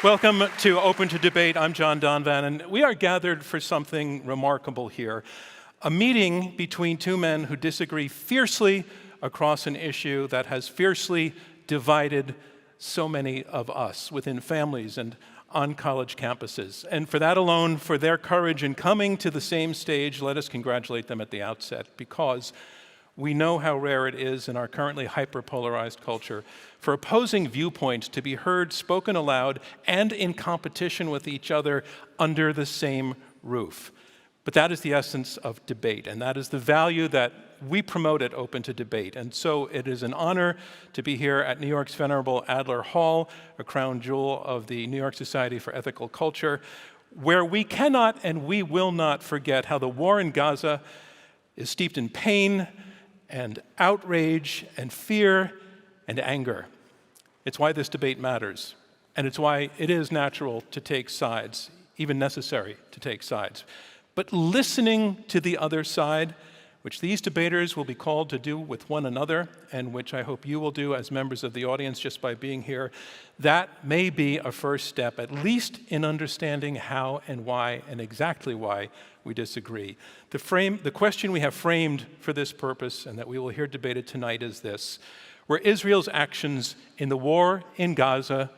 Welcome to Open to Debate. I'm John Donvan, and we are gathered for something remarkable here. A meeting between two men who disagree fiercely across an issue that has fiercely divided so many of us within families and on college campuses. And for that alone, for their courage in coming to the same stage, let us congratulate them at the outset, because we know how rare it is in our currently hyper-polarized culture for opposing viewpoints to be heard, spoken aloud, and in competition with each other under the same roof. But that is the essence of debate, and that is the value that we promote at Open to Debate. And so it is an honor to be here at New York's venerable Adler Hall, a crown jewel of the New York Society for Ethical Culture, where we cannot and we will not forget how the war in Gaza is steeped in pain and outrage and fear and anger. It's why this debate matters, and it's why it is natural to take sides, even necessary to take sides. But listening to the other side, which these debaters will be called to do with one another, and which I hope you will do as members of the audience just by being here, that may be a first step, at least in understanding how and why and exactly why we disagree. The question we have framed for this purpose, and that we will hear debated tonight, is this: were Israel's actions in the war in Gaza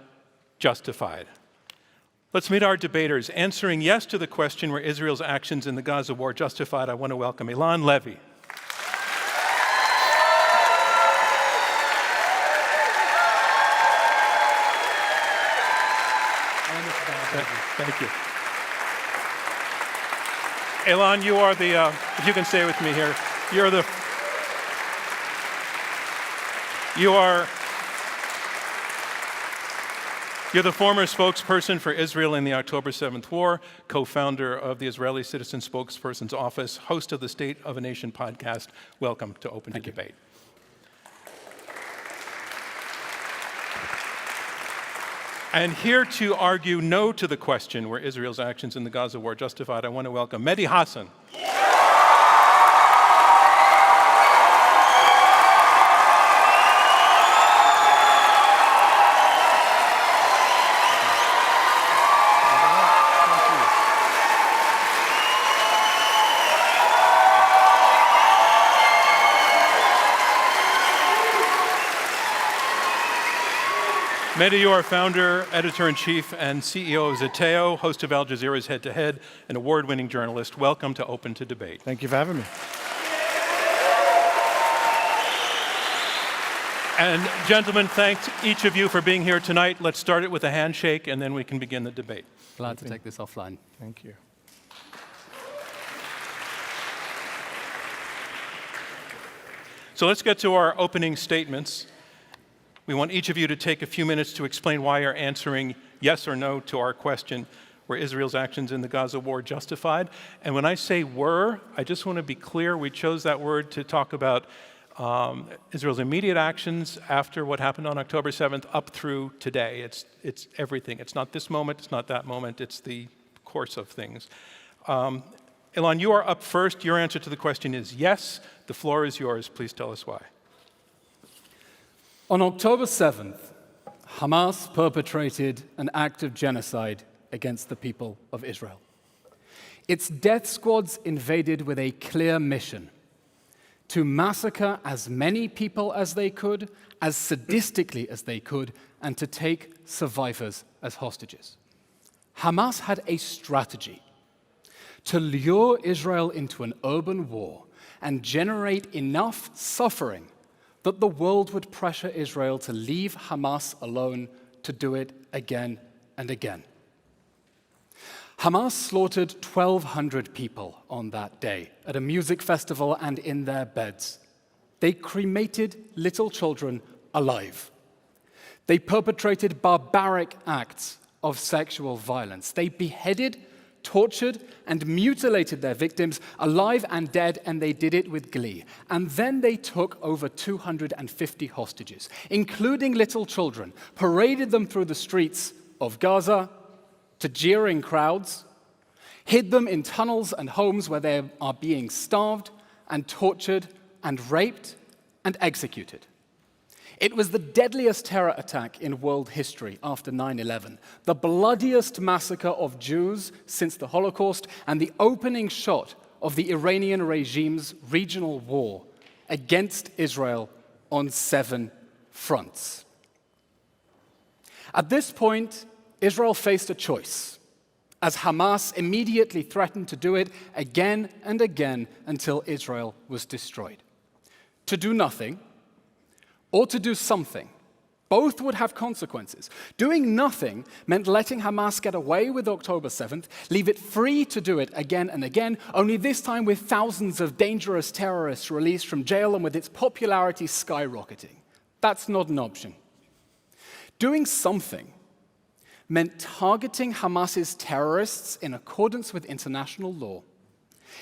justified? Let's meet our debaters. Answering yes to the question, were Israel's actions in the Gaza war justified, I want to welcome Eylon Levy. Thank you. Eylon, you are the, if you can stay with me here, you're the former spokesperson for Israel in the October 7th War, co-founder of the Israeli Citizen Spokesperson's Office, host of the State of a Nation podcast. Welcome to Open to Debate. And here to argue no to the question, were Israel's actions in the Gaza war justified, I want to welcome Mehdi Hasan. Mehdi, you are founder, editor-in-chief, and CEO of Zeteo, host of Al Jazeera's Head to Head, an award-winning journalist. Welcome to Open to Debate. Thank you for having me. And gentlemen, thanks each of you for being here tonight. Let's start it with a handshake, and then we can begin the debate. Glad to take this offline. Thank you. So let's get to our opening statements. We want each of you to take a few minutes to explain why you're answering yes or no to our question, were Israel's actions in the Gaza war justified? And when I say were, I just want to be clear, we chose that word to talk about Israel's immediate actions after what happened on October 7th up through today. It's everything. It's not this moment, it's not that moment, it's the course of things. Eylon, you are up first. Your answer to the question is yes. The floor is yours. Please tell us why. On October 7th, Hamas perpetrated an act of genocide against the people of Israel. Its death squads invaded with a clear mission: to massacre as many people as they could, as sadistically as they could, and to take survivors as hostages. Hamas had a strategy: to lure Israel into an urban war and generate enough suffering that the world would pressure Israel to leave Hamas alone to do it again and again. Hamas slaughtered 1,200 people on that day at a music festival and in their beds. They cremated little children alive. They perpetrated barbaric acts of sexual violence. They beheaded, tortured, and mutilated their victims alive and dead, and they did it with glee. And then they took over 250 hostages, including little children, paraded them through the streets of Gaza to jeering crowds, hid them in tunnels and homes where they are being starved and tortured and raped and executed. It was the deadliest terror attack in world history after 9/11, the bloodiest massacre of Jews since the Holocaust, and the opening shot of the Iranian regime's regional war against Israel on 7 fronts. At this point, Israel faced a choice, as Hamas immediately threatened to do it again and again until Israel was destroyed. To do nothing, or to do something. Both would have consequences. Doing nothing meant letting Hamas get away with October 7th, leave it free to do it again and again, only this time with thousands of dangerous terrorists released from jail and with its popularity skyrocketing. That's not an option. Doing something meant targeting Hamas's terrorists in accordance with international law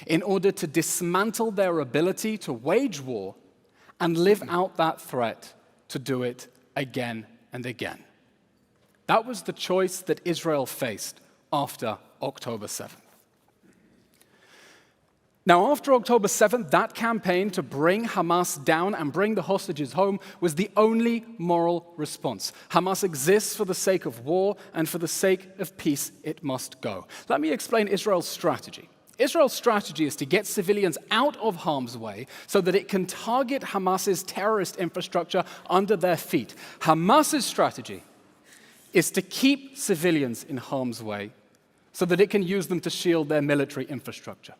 in order to dismantle their ability to wage war and live out that threat to do it again and again. That was the choice that Israel faced after October 7th. Now, after October 7th, that campaign to bring Hamas down and bring the hostages home was the only moral response. Hamas exists for the sake of war, and for the sake of peace, it must go. Let me explain Israel's strategy. Israel's strategy is to get civilians out of harm's way so that it can target Hamas's terrorist infrastructure under their feet. Hamas's strategy is to keep civilians in harm's way so that it can use them to shield their military infrastructure.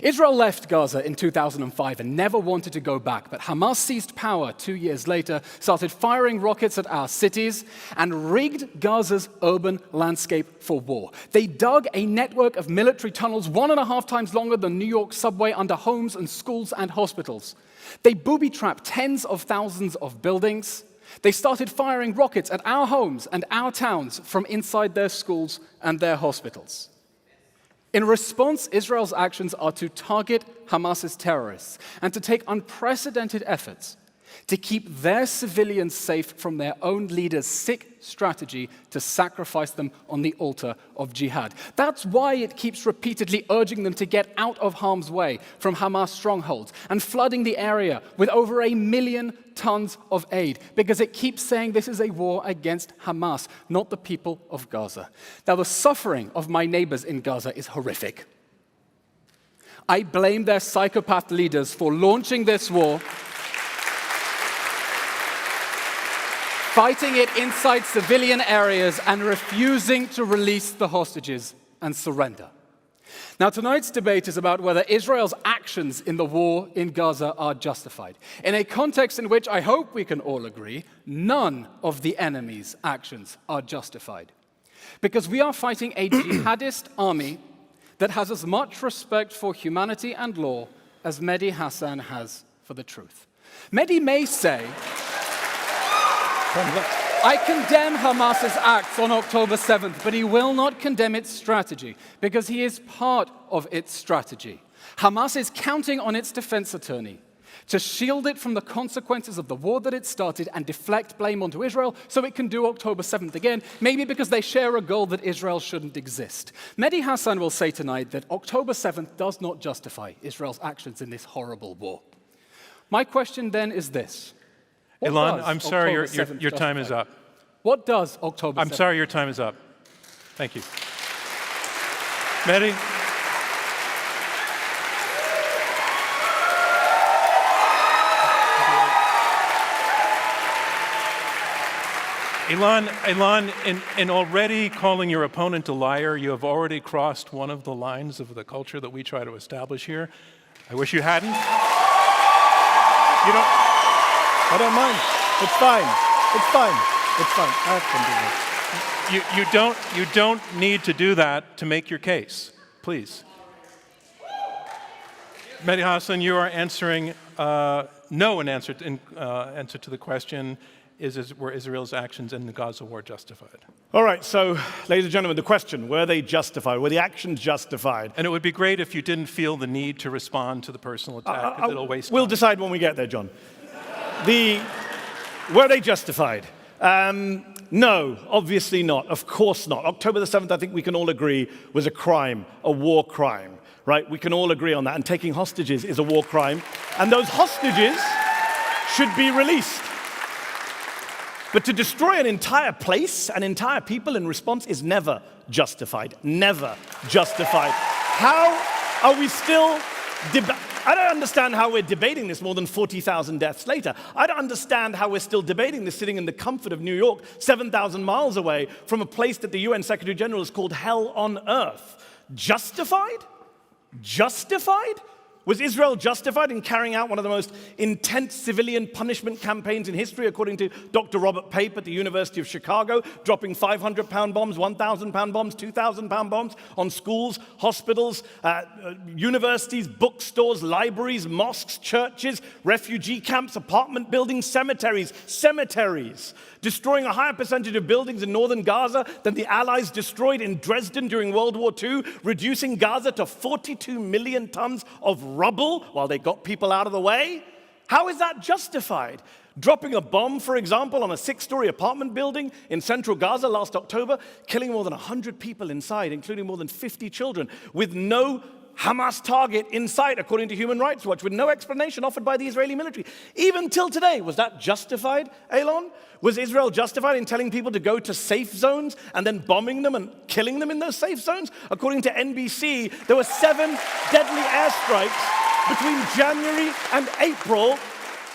Israel left Gaza in 2005 and never wanted to go back, but Hamas seized power 2 years later, started firing rockets at our cities, and rigged Gaza's urban landscape for war. They dug a network of military tunnels 1.5 times longer than New York subway under homes and schools and hospitals. They booby-trapped tens of thousands of buildings. They started firing rockets at our homes and our towns from inside their schools and their hospitals. In response, Israel's actions are to target Hamas's terrorists and to take unprecedented efforts to keep their civilians safe from their own leader's sick strategy to sacrifice them on the altar of jihad. That's why it keeps repeatedly urging them to get out of harm's way from Hamas strongholds and flooding the area with over 1 million tons of aid, because it keeps saying this is a war against Hamas, not the people of Gaza. Now, the suffering of my neighbors in Gaza is horrific. I blame their psychopath leaders for launching this war, fighting it inside civilian areas, and refusing to release the hostages and surrender. Now, tonight's debate is about whether Israel's actions in the war in Gaza are justified, in a context in which I hope we can all agree none of the enemy's actions are justified. Because we are fighting a jihadist army that has as much respect for humanity and law as Mehdi Hassan has for the truth. Mehdi may say, I condemn Hamas's acts on October 7th, but he will not condemn its strategy because he is part of its strategy. Hamas is counting on its defense attorney to shield it from the consequences of the war that it started and deflect blame onto Israel so it can do October 7th again, maybe because they share a goal that Israel shouldn't exist. Mehdi Hassan will say tonight that October 7th does not justify Israel's actions in this horrible war. My question then is this. Ilan, I'm sorry, your time is up. What does October 7th? I'm sorry, your time is up. Thank you. Mehdi? Ilan, in already calling your opponent a liar, you have already crossed one of the lines of the culture that we try to establish here. I wish you hadn't. I don't mind. It's fine. It's fine. It's fine. I can do this. You don't need to do that to make your case. Please. Mehdi Hassan, you are answering no in answer to the question, were Israel's actions in the Gaza war justified? All right, so, ladies and gentlemen, the question, were they justified? Were the actions justified? And it would be great if you didn't feel the need to respond to the personal attack, because it'll waste time. We'll decide when we get there, John. Were they justified? No, obviously not. Of course not. October the 7th, I think we can all agree, was a crime, a war crime, right? We can all agree on that. And taking hostages is a war crime. And those hostages should be released. But to destroy an entire place, an entire people in response is never justified. Never justified. How are we still I don't understand how we're debating this more than 40,000 deaths later. I don't understand how we're still debating this sitting in the comfort of New York, 7,000 miles away from a place that the UN Secretary General has called hell on earth. Justified? Justified? Was Israel justified in carrying out one of the most intense civilian punishment campaigns in history, according to Dr. Robert Pape at the University of Chicago, dropping 500-pound bombs, 1,000-pound bombs, 2,000-pound bombs on schools, hospitals, universities, bookstores, libraries, mosques, churches, refugee camps, apartment buildings, cemeteries, destroying a higher percentage of buildings in northern Gaza than the Allies destroyed in Dresden during World War II, reducing Gaza to 42 million tons of rubble while they got people out of the way? How is that justified? Dropping a bomb, for example, on a 6-story apartment building in central Gaza last October, killing more than 100 people inside, including more than 50 children, with no Hamas target in sight, according to Human Rights Watch, with no explanation offered by the Israeli military. Even till today, was that justified, Elon? Was Israel justified in telling people to go to safe zones and then bombing them and killing them in those safe zones? According to NBC, there were 7 deadly airstrikes between January and April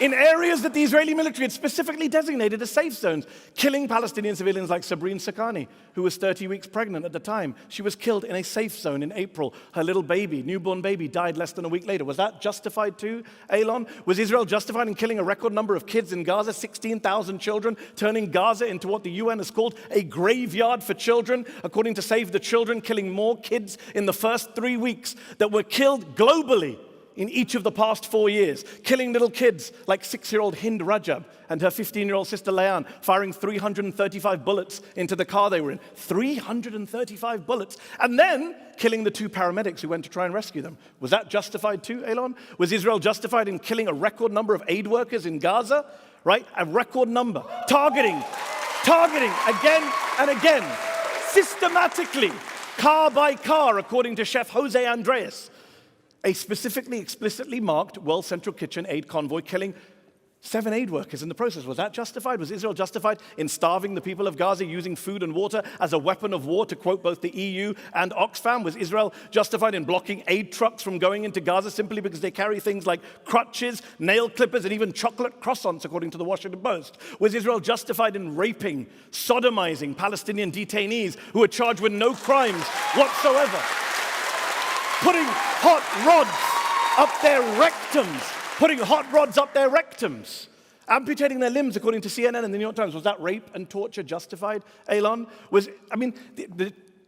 in areas that the Israeli military had specifically designated as safe zones, killing Palestinian civilians like Sabrine Sakani, who was 30 weeks pregnant at the time. She was killed in a safe zone in April. Her little baby, newborn baby, died less than a week later. Was that justified too, Elon? Was Israel justified in killing a record number of kids in Gaza, 16,000 children, turning Gaza into what the UN has called a graveyard for children, according to Save the Children, killing more kids in the first 3 weeks that were killed globally in each of the past 4 years, killing little kids like 6-year-old Hind Rajab and her 15-year-old sister Leanne, firing 335 bullets into the car they were in. 335 bullets. And then killing the 2 paramedics who went to try and rescue them. Was that justified too, Elon? Was Israel justified in killing a record number of aid workers in Gaza? Right? A record number. Targeting again and again, systematically, car by car, according to Chef Jose Andres. A specifically, explicitly marked World Central Kitchen aid convoy killing 7 aid workers in the process. Was that justified? Was Israel justified in starving the people of Gaza, using food and water as a weapon of war, to quote both the EU and Oxfam? Was Israel justified in blocking aid trucks from going into Gaza simply because they carry things like crutches, nail clippers, and even chocolate croissants, according to the Washington Post? Was Israel justified in raping, sodomizing Palestinian detainees who were charged with no crimes whatsoever? Putting hot rods up their rectums, amputating their limbs, according to CNN and the New York Times. Was that rape and torture justified, Elon?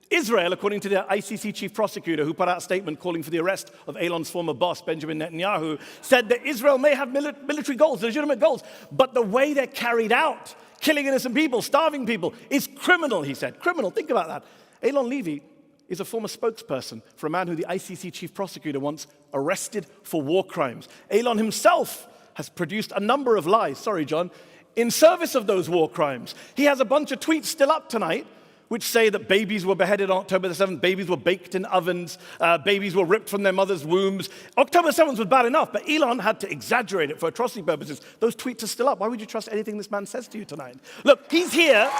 Israel, according to the ICC chief prosecutor, who put out a statement calling for the arrest of Elon's former boss, Benjamin Netanyahu, said that Israel may have military goals, legitimate goals, but the way they're carried out, killing innocent people, starving people, is criminal, he said. Criminal, think about that. Elon Levy is a former spokesperson for a man who the ICC chief prosecutor once arrested for war crimes. Elon himself has produced a number of lies, sorry, John, in service of those war crimes. He has a bunch of tweets still up tonight which say that babies were beheaded on October the 7th, babies were baked in ovens, babies were ripped from their mother's wombs. October 7th was bad enough, but Elon had to exaggerate it for atrocity purposes. Those tweets are still up. Why would you trust anything this man says to you tonight? Look, he's here.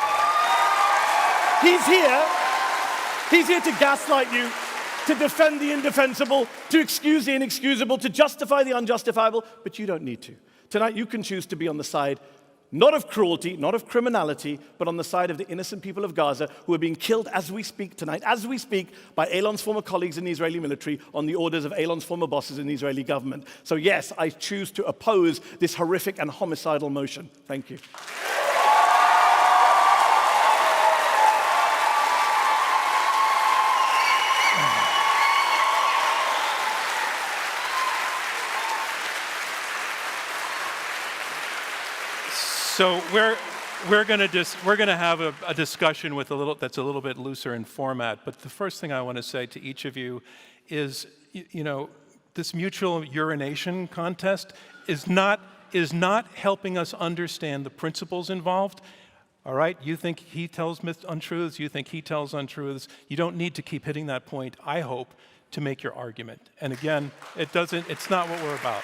He's here to gaslight you, to defend the indefensible, to excuse the inexcusable, to justify the unjustifiable, but you don't need to. Tonight you can choose to be on the side not of cruelty, not of criminality, but on the side of the innocent people of Gaza who are being killed as we speak tonight, as we speak, by Elon's former colleagues in the Israeli military on the orders of Elon's former bosses in the Israeli government. So yes, I choose to oppose this horrific and homicidal motion. Thank you. So we're going to have a discussion with that's a little bit looser in format. But the first thing I want to say to each of you is, this mutual urination contest is not helping us understand the principles involved. All right, you think he tells untruths, you think he tells untruths. You don't need to keep hitting that point, I hope, to make your argument. And again, it's not what we're about.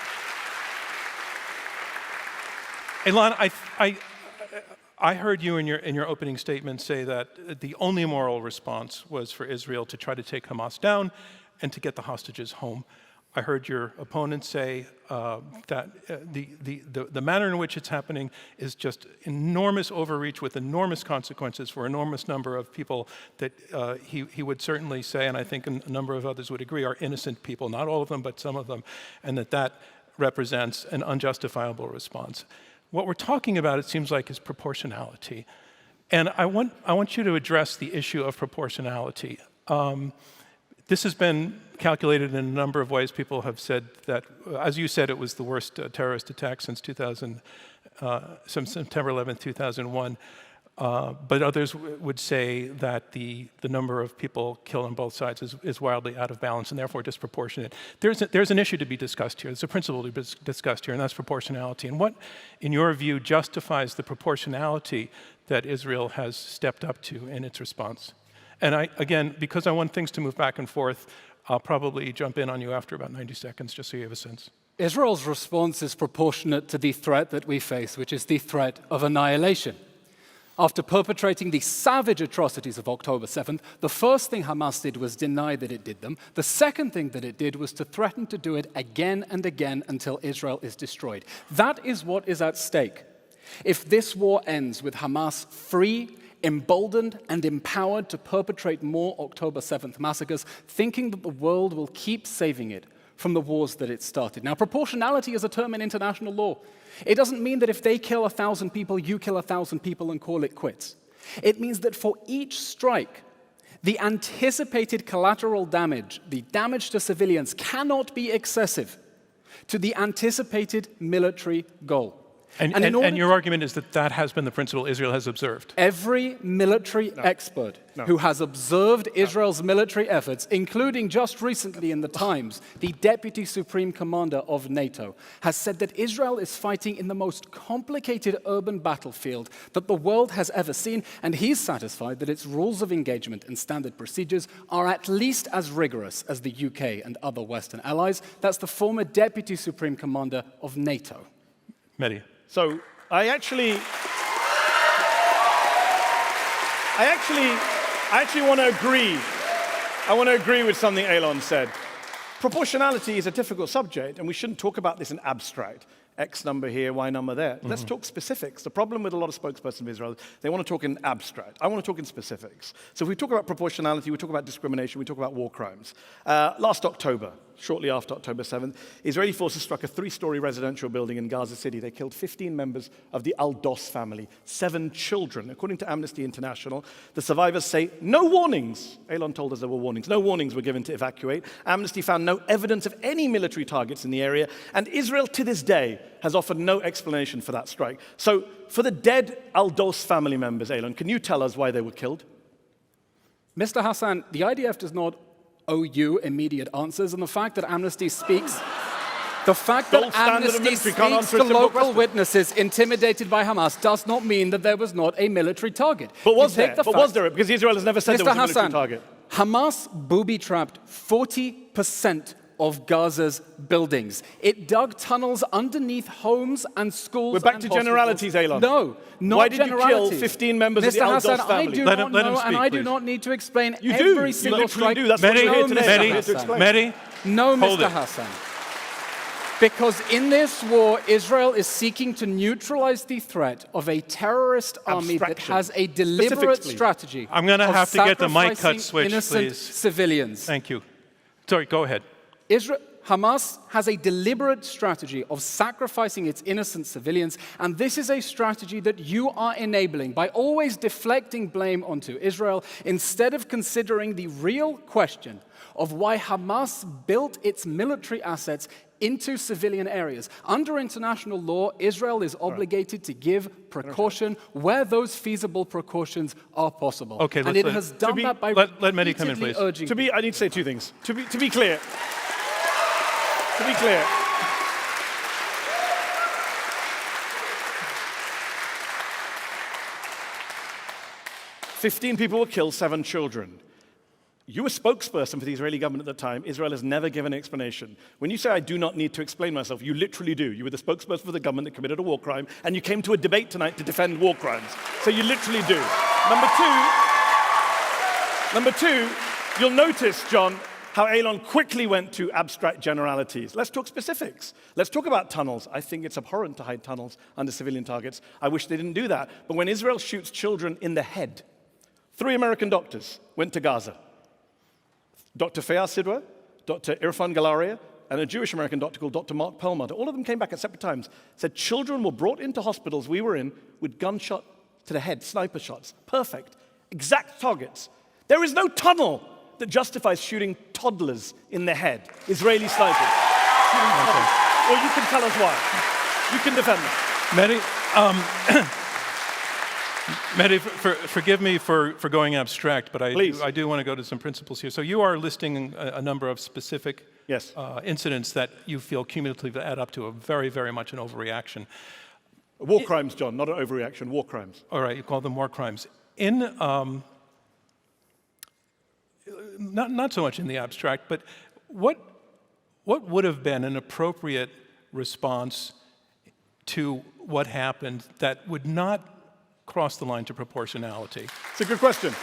Elon, I heard you in your opening statement say that the only moral response was for Israel to try to take Hamas down and to get the hostages home. I heard your opponent say that the manner in which it's happening is just enormous overreach with enormous consequences for an enormous number of people that he would certainly say, and I think a number of others would agree, are innocent people, not all of them, but some of them, and that represents an unjustifiable response. What we're talking about, it seems like, is proportionality. And I want you to address the issue of proportionality. This has been calculated in a number of ways. People have said that, as you said, it was the worst terrorist attack since September 11, 2001. But others would say that the number of people killed on both sides is wildly out of balance and therefore disproportionate. There's an issue to be discussed here. There's a principle to be discussed here, and that's proportionality. And what, in your view, justifies the proportionality that Israel has stepped up to in its response? And again, because I want things to move back and forth, I'll probably jump in on you after about 90 seconds, just so you have a sense. Israel's response is proportionate to the threat that we face, which is the threat of annihilation. After perpetrating the savage atrocities of October 7th, the first thing Hamas did was deny that it did them. The second thing that it did was to threaten to do it again and again until Israel is destroyed. That is what is at stake. If this war ends with Hamas free, emboldened, and empowered to perpetrate more October 7th massacres, thinking that the world will keep saving it from the wars that it started. Now, proportionality is a term in international law. It doesn't mean that if they kill 1,000 people, you kill 1,000 people and call it quits. It means that for each strike, the anticipated collateral damage, the damage to civilians, cannot be excessive to the anticipated military goal. And your argument is that has been the principle Israel has observed. Every military expert who has observed Israel's military efforts, including just recently in the Times, the Deputy Supreme Commander of NATO, has said that Israel is fighting in the most complicated urban battlefield that the world has ever seen, and he's satisfied that its rules of engagement and standard procedures are at least as rigorous as the UK and other Western allies. That's the former Deputy Supreme Commander of NATO. Mehdi. So I actually want to agree. I want to agree with something Elon said. Proportionality is a difficult subject, and we shouldn't talk about this in abstract. X number here, Y number there. Let's talk specifics. The problem with a lot of spokespersons of Israel, they want to talk in abstract. I want to talk in specifics. So if we talk about proportionality, we talk about discrimination, we talk about war crimes. Last October, shortly after October 7th, Israeli forces struck a 3-story residential building in Gaza City. They killed 15 members of the Al-Dos family, 7 children. According to Amnesty International, the survivors say no warnings. Elon told us there were warnings. No warnings were given to evacuate. Amnesty found no evidence of any military targets in the area, and Israel to this day has offered no explanation for that strike. So for the dead Al-Dos family members, Elon, can you tell us why they were killed? Mr. Hassan, the IDF does not owe you immediate answers, and the fact that Amnesty speaks to local witnesses intimidated by Hamas does not mean that there was not a military target. But was there? Because Israel has never said there was a military target. Hamas booby-trapped 40% of Gaza's buildings. It dug tunnels underneath homes and schools. We're back to generalities, Elon. No, not Why did generalities. you kill 15 members of the Al-Dos family? I do not know, and I do not need to explain every single strike. You do. That's what you're here today. Mehdi, no, Mr. Hassan. Because in this war, Israel is seeking to neutralize the threat of a terrorist army that has a deliberate strategy. I'm going to have to get the mic cut switched, innocent please. Civilians. Thank you. Sorry, go ahead. Hamas has a deliberate strategy of sacrificing its innocent civilians, and this is a strategy that you are enabling by always deflecting blame onto Israel instead of considering the real question of why Hamas built its military assets into civilian areas. Under international law, Israel is obligated to give precaution where those feasible precautions are possible. Okay, and it has done that by let Mehdi come in, please. I need to say 2 things. To be clear. To be clear. "15 people were killed, 7 children. You were spokesperson for the Israeli government at the time. Israel has never given an explanation. When you say, I do not need to explain myself, you literally do. You were the spokesperson for the government that committed a war crime, and you came to a debate tonight to defend war crimes. So you literally do. Number two, you'll notice, John, how Elon quickly went to abstract generalities. Let's talk specifics. Let's talk about tunnels. I think it's abhorrent to hide tunnels under civilian targets. I wish they didn't do that. But when Israel shoots children in the head, 3 American doctors went to Gaza. Dr. Feyyaz Sidra, Dr. Irfan Galaria, and a Jewish American doctor called Dr. Mark Perlmutter. All of them came back at separate times, said children were brought into hospitals we were in with gunshot to the head, sniper shots. Perfect. Exact targets. There is no tunnel that justifies shooting toddlers in the head, Israeli snipers. Shooting toddlers. Or you can tell us why. You can defend that. Mehdi, forgive me for going abstract, but Please. I do want to go to some principles here. So you are listing a number of specific Yes. incidents that you feel cumulatively add up to a very, very much an overreaction. War crimes, John, not an overreaction, war crimes. All right, you call them war crimes. Not so much in the abstract, but what would have been an appropriate response to what happened that would not cross the line to proportionality? It's a good question.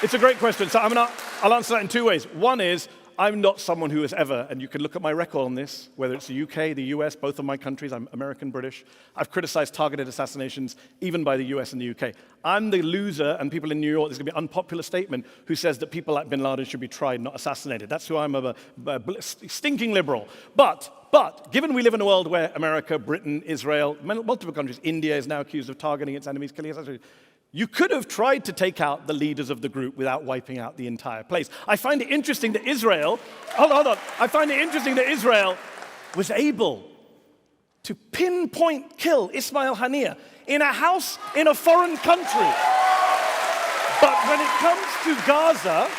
It's a great question. So I'll answer that in 2 ways. One is, I'm not someone who has ever, and you can look at my record on this, whether it's the UK, the US, both of my countries, I'm American, British. I've criticized targeted assassinations, even by the US and the UK. I'm the loser, and people in New York, there's going to be an unpopular statement who says that people like bin Laden should be tried, not assassinated. That's who I'm, a stinking liberal. But given we live in a world where America, Britain, Israel, multiple countries, India is now accused of targeting its enemies, killing its enemies, you could have tried to take out the leaders of the group without wiping out the entire place. I find it interesting that Israel, hold on. I find it interesting that Israel was able to pinpoint kill Ismail Haniyeh in a house in a foreign country. But when it comes to Gaza,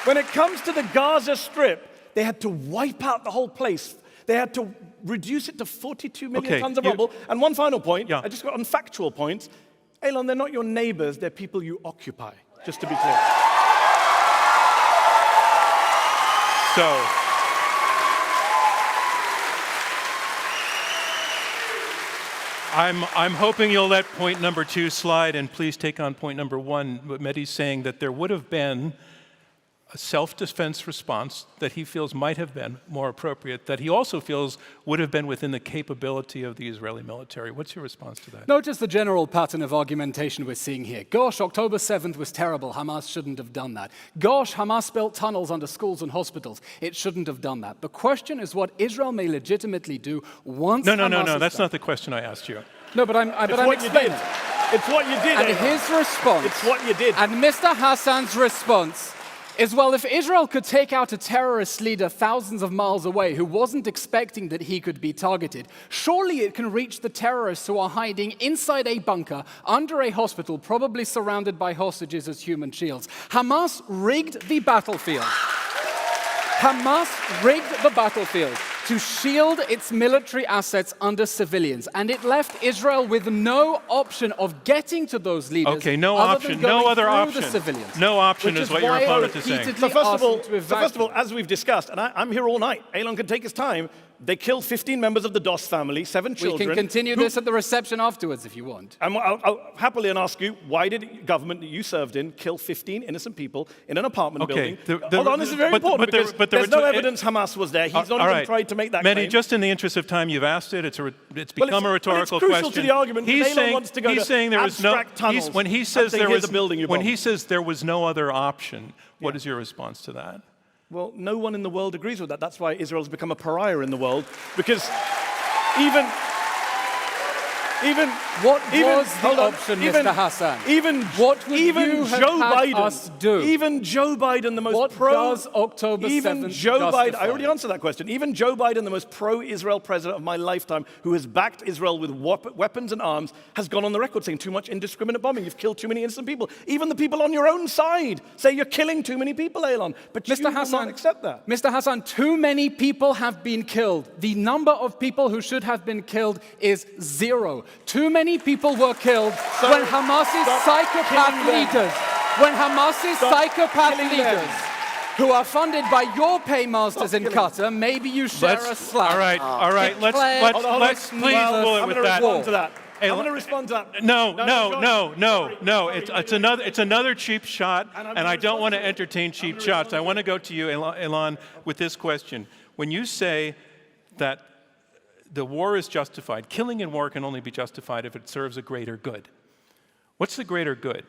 when it comes to the Gaza Strip, they had to wipe out the whole place. They had to reduce it to 42 million tons of rubble. And one final point, I just got on factual points. Elon, they're not your neighbors, they're people you occupy, just to be clear. So, I'm hoping you'll let point number 2 slide, and please take on point number 1. What Mehdi's saying, that there would have been a self-defense response that he feels might have been more appropriate, that he also feels would have been within the capability of the Israeli military. What's your response to that? Notice the general pattern of argumentation we're seeing here. Gosh, October 7th was terrible. Hamas shouldn't have done that. Gosh, Hamas built tunnels under schools and hospitals. It shouldn't have done that. The question is what Israel may legitimately do once No, Hamas that's is not the question I asked you. No, but I'm explaining. It's what you did. And Elon. his response, It's what you did. and Mr. Hassan's response is, well, if Israel could take out a terrorist leader thousands of miles away who wasn't expecting that he could be targeted, surely it can reach the terrorists who are hiding inside a bunker under a hospital, probably surrounded by hostages as human shields. Hamas rigged the battlefield. Hamas rigged the battlefield to shield its military assets under civilians, and it left Israel with no option of getting to those leaders. Okay, no other option, than going no other through option. The civilians, No option which is what your why opponent is saying. repeatedly So first asked of all, as we've discussed, and I'm here all night, Elon can take his time, they killed 15 members of the Doss family, 7 we children. can continue this at the reception afterwards if you want. And I'll happily ask you, why did the government that you served in kill 15 innocent people in an apartment building? Hold on, this is very important because there's no evidence Hamas was there. He's not even tried to make that claim. Mehdi, just in the interest of time, you've asked it. It's become a rhetorical it's crucial question. to the argument. He's Elon wants to go he's to saying there was no. abstract tunnels. When he says I'm saying, here's the building you when bombed. he says there was no other option, what is your response to that? Well, no one in the world agrees with that. That's why Israel's become a pariah in the world, because even What was the option, Mr. Hassan? What would you have Joe had Biden, us do? Even Joe Biden, the most What does October 7th justify? I already answered that question. Even Joe Biden, the most pro-Israel president of my lifetime, who has backed Israel with weapons and arms, has gone on the record saying too much indiscriminate bombing. You've killed too many innocent people. Even the people on your own side say you're killing too many people, Elon. But Mr. you will Hassan, not accept that. Mr. Hassan, too many people have been killed. The number of people who should have been killed is 0. Too many people were killed when Hamas's psychopath leaders when Hamas's psychopath killing them. leaders, who are funded by your paymasters in Qatar, maybe you share a slap. All right. Let's Hold on. please I'm roll it going with to that. respond to that. Hey, I'm going to respond to that. No. Sorry. It's another cheap shot, And I'm and I gonna don't want to respond to it. entertain I'm cheap gonna shots. respond I to want to go to you, Elon, with this question. When you say that the war is justified, killing in war can only be justified if it serves a greater good. What's the greater good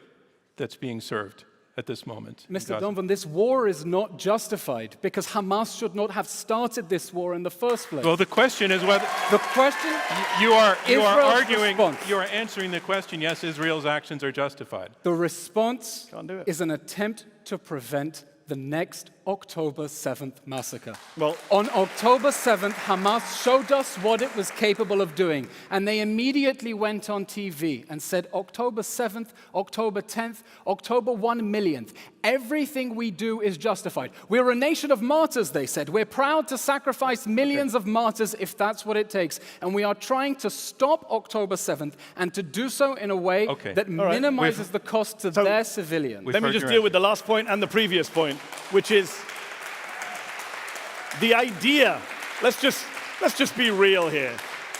that's being served at this moment? in Mr. Gaza? Donovan, this war is not justified because Hamas should not have started this war in the first place. Well, the question is whether The question, you are Israel's arguing, response. you are answering the question, yes, Israel's actions are justified. the response Can't do it. is an attempt to prevent the next October 7th massacre. Well- on October 7th, Hamas showed us what it was capable of doing, and they immediately went on TV and said October 7th, October 10th, October 1 millionth. Everything we do is justified. We're a nation of martyrs, they said. We're proud to sacrifice millions of martyrs if that's what it takes. And we are trying to stop October 7th and to do so in a way Okay. that right. minimizes the cost to So- their civilians. We've Let me heard just your deal with the last point and the previous point, which is the idea. Let's just be real here.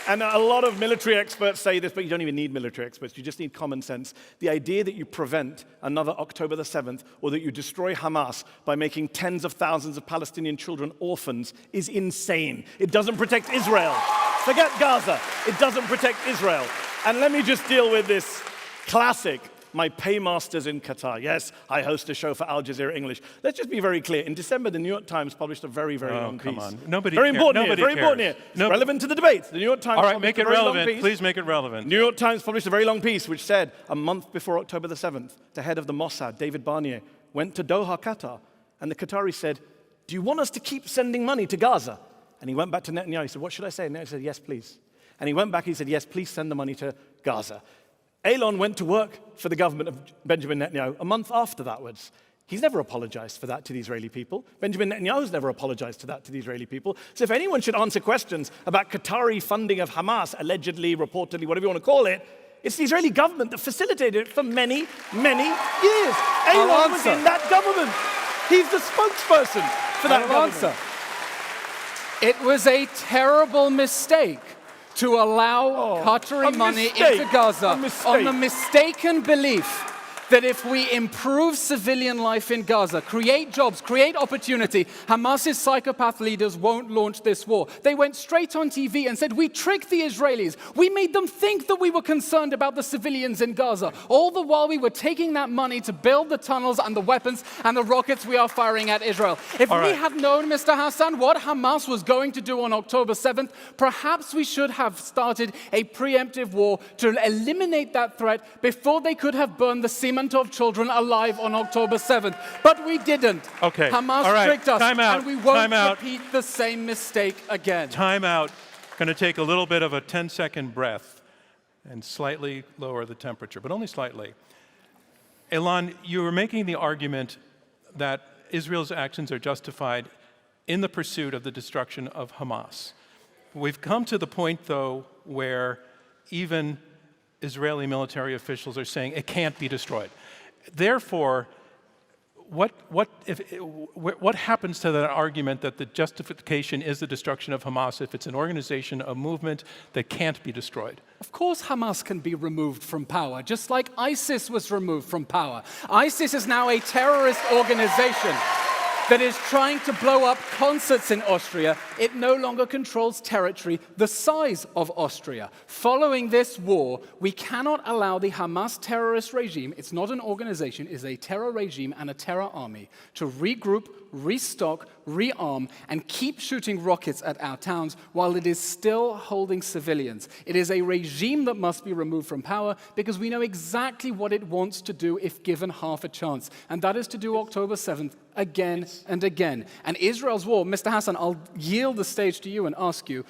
And a lot of military experts say this, but you don't even need military experts. You just need common sense. The idea that you prevent another October the 7th or that you destroy Hamas by making tens of thousands of Palestinian children orphans is insane. It doesn't protect Israel. Forget Gaza. It doesn't protect Israel. And let me just deal with this classic. My paymasters in Qatar. Yes, I host a show for Al Jazeera English. Let's just be very clear. In December, the New York Times published a very, very long come piece. on. Nobody very cares. important Nobody here. Very cares. important here. It's No- relevant to the debate. The New York Times All right, published make a it very long relevant. piece. Please make it relevant. New York Times published a very long piece which said a month before October the 7th, the head of the Mossad, David Barnier, went to Doha, Qatar, and the Qataris said, "Do you want us to keep sending money to Gaza?" And he went back to Netanyahu. He said, "What should I say?" And Netanyahu said, "Yes, please." And he went back, he said, "Yes, please send the money to Gaza." Elon went to work for the government of Benjamin Netanyahu a month after thatwards. He's never apologized for that to the Israeli people. Benjamin Netanyahu's never apologized to that to the Israeli people. So if anyone should answer questions about Qatari funding of Hamas, allegedly, reportedly, whatever you want to call it, it's the Israeli government that facilitated it for many, many years. Elon was answer. in that government. He's the spokesperson for that I'll government. answer. It was a terrible mistake to allow Qatari a money mistake, into Gaza a mistake. on the mistaken belief that if we improve civilian life in Gaza, create jobs, create opportunity, Hamas's psychopath leaders won't launch this war. They went straight on TV and said, we tricked the Israelis. We made them think that we were concerned about the civilians in Gaza, all the while we were taking that money to build the tunnels and the weapons and the rockets we are firing at Israel. If All we right. had known, Mr. Hassan, what Hamas was going to do on October 7th, perhaps we should have started a preemptive war to eliminate that threat before they could have burned the cement of children alive on October 7th. But we didn't. Okay. Hamas All right. tricked us, Time out. and we won't Time out. repeat the same mistake again. Time out. Going to take a little bit of a 10-second breath and slightly lower the temperature, but only slightly. Elon, you were making the argument that Israel's actions are justified in the pursuit of the destruction of Hamas. We've come to the point, though, where even Israeli military officials are saying it can't be destroyed. Therefore, what happens to that argument that the justification is the destruction of Hamas if it's an organization, a movement that can't be destroyed? Of course, Hamas can be removed from power, just like ISIS was removed from power. ISIS is now a terrorist organization that is trying to blow up concerts in Austria. It no longer controls territory the size of Austria. Following this war, we cannot allow the Hamas terrorist regime, it's not an organization, it's a terror regime and a terror army, to regroup, restock, rearm, and keep shooting rockets at our towns while it is still holding civilians. It is a regime that must be removed from power because we know exactly what it wants to do if given half a chance, and that is to do October 7th again and again. And Israel's war, Mr. Hassan, I'll yield the stage to you and ask you,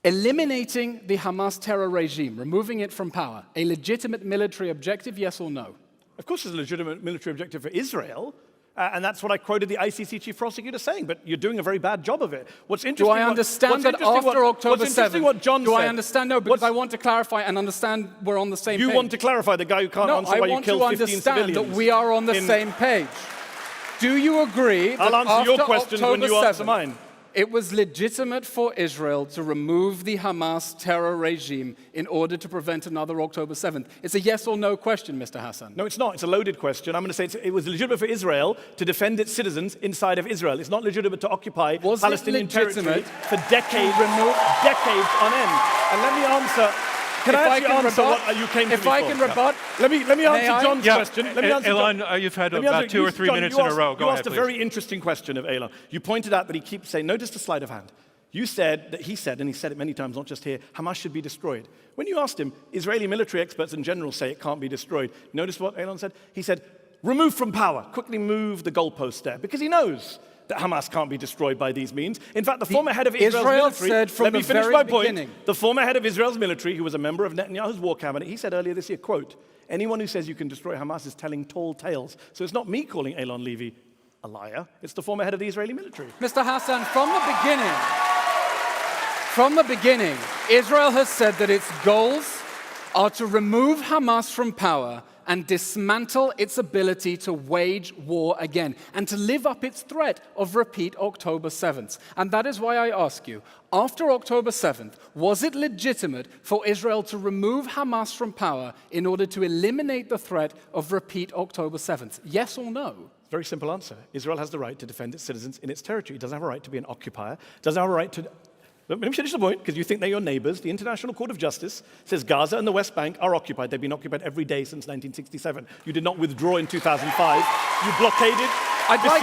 eliminating the Hamas terror regime, removing it from power, a legitimate military objective, yes or no? Of course, it's a legitimate military objective for Israel, And that's what I quoted the ICC chief prosecutor saying, but you're doing a very bad job of it. What's Do interesting? I understand that after October 7th? What John do said, I understand? No, because I want to clarify and understand we're on the same you page. want to clarify the guy who can't No, answer I why you want to killed 15 understand civilians. that we are on the same page. Do you agree that I'll answer after your questions when October you answer 7th, mine. it was legitimate for Israel to remove the Hamas terror regime in order to prevent another October 7th? It's a yes or no question, Mr. Hassan. No, it's not. It's a loaded question. I'm going to say it was legitimate for Israel to defend its citizens inside of Israel. It's not legitimate to occupy Was it Palestinian territory legitimate for decades, remove- decades on end. And let me answer. Can I actually answer what you came to If me I for? can rebut, Let me May answer I? John's Yeah, question. Let me answer Elon, John. you've had Let me about answer- 2 or 3 John, minutes you in a asked- row. Go you ahead, asked a please. very interesting question of Elon. You pointed out that he keeps saying, notice the sleight of hand. You said that he said, and he said it many times, not just here, Hamas should be destroyed. When you asked him, Israeli military experts in general say it can't be destroyed. Notice what Elon said? He said, remove from power, quickly move the goalpost there, because he knows that Hamas can't be destroyed by these means. In fact, the former head of Israel's Israel military, said from let me the finish very my point. beginning. The former head of Israel's military, who was a member of Netanyahu's war cabinet, he said earlier this year, quote, anyone who says you can destroy Hamas is telling tall tales. So it's not me calling Elon Levy a liar, it's the former head of the Israeli military. Mr. Hassan, from the beginning, Israel has said that its goals are to remove Hamas from power and dismantle its ability to wage war again and to live up its threat of repeat October 7th. And that is why I ask you, after October 7th, was it legitimate for Israel to remove Hamas from power in order to eliminate the threat of repeat October 7th? Yes or no? Very simple answer. Israel has the right to defend its citizens in its territory. It doesn't have a right to be an occupier. It doesn't have a right to... Let me finish the point, because you think they're your neighbors. The International Court of Justice says Gaza and the West Bank are occupied. They've been occupied every day since 1967. You did not withdraw in 2005. You blockaded, I'd like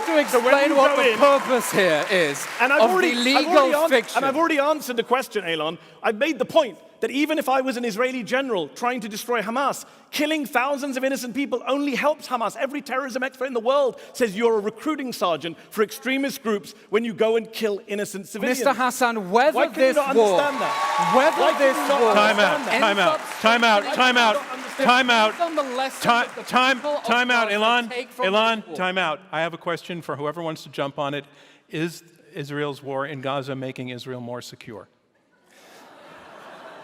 to explain. What the purpose here is of the legal fiction. And I've already answered the question, Elon. I've made the point that even if I was an Israeli general trying to destroy Hamas, killing thousands of innocent people only helps Hamas. Every terrorism expert in the world says you're a recruiting sergeant for extremist groups when you go and kill innocent civilians. Mr. Hassan, Why whether can you this not war, understand that? whether Why can this you not war, Time out, understand that? time out, time out, time out, time out, on the lesson time, that the time, people of time out, Gaza Elon, take from Elon, this war. time out. I have a question for whoever wants to jump on it. Is Israel's war in Gaza making Israel more secure?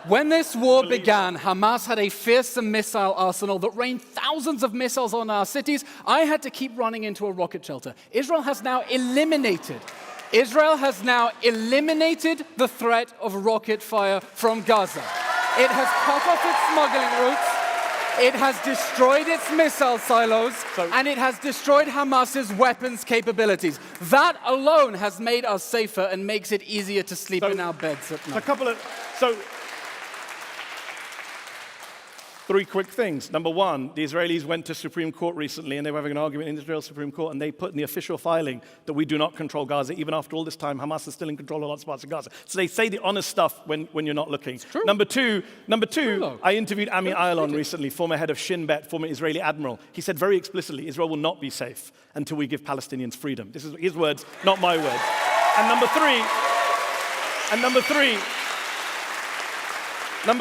When this war began, Hamas had a fearsome missile arsenal that rained thousands of missiles on our cities. I had to keep running into a rocket shelter. Israel has now eliminated the threat of rocket fire from Gaza. It has cut off its smuggling routes. It has destroyed its missile silos, and it has destroyed Hamas's weapons capabilities. That alone has made us safer and makes it easier to sleep in our beds at night. Three quick things. Number one, the Israelis went to Supreme Court recently, and they were having an argument in Israel's Supreme Court, and they put in the official filing that we do not control Gaza. Even after all this time, Hamas is still in control of lots of parts of Gaza. So they say the honest stuff when you're not looking. True. Number two, though. I interviewed Ami Ayalon recently, former head of Shin Bet, former Israeli admiral. He said very explicitly, Israel will not be safe until we give Palestinians freedom. This is his words, not my words. And number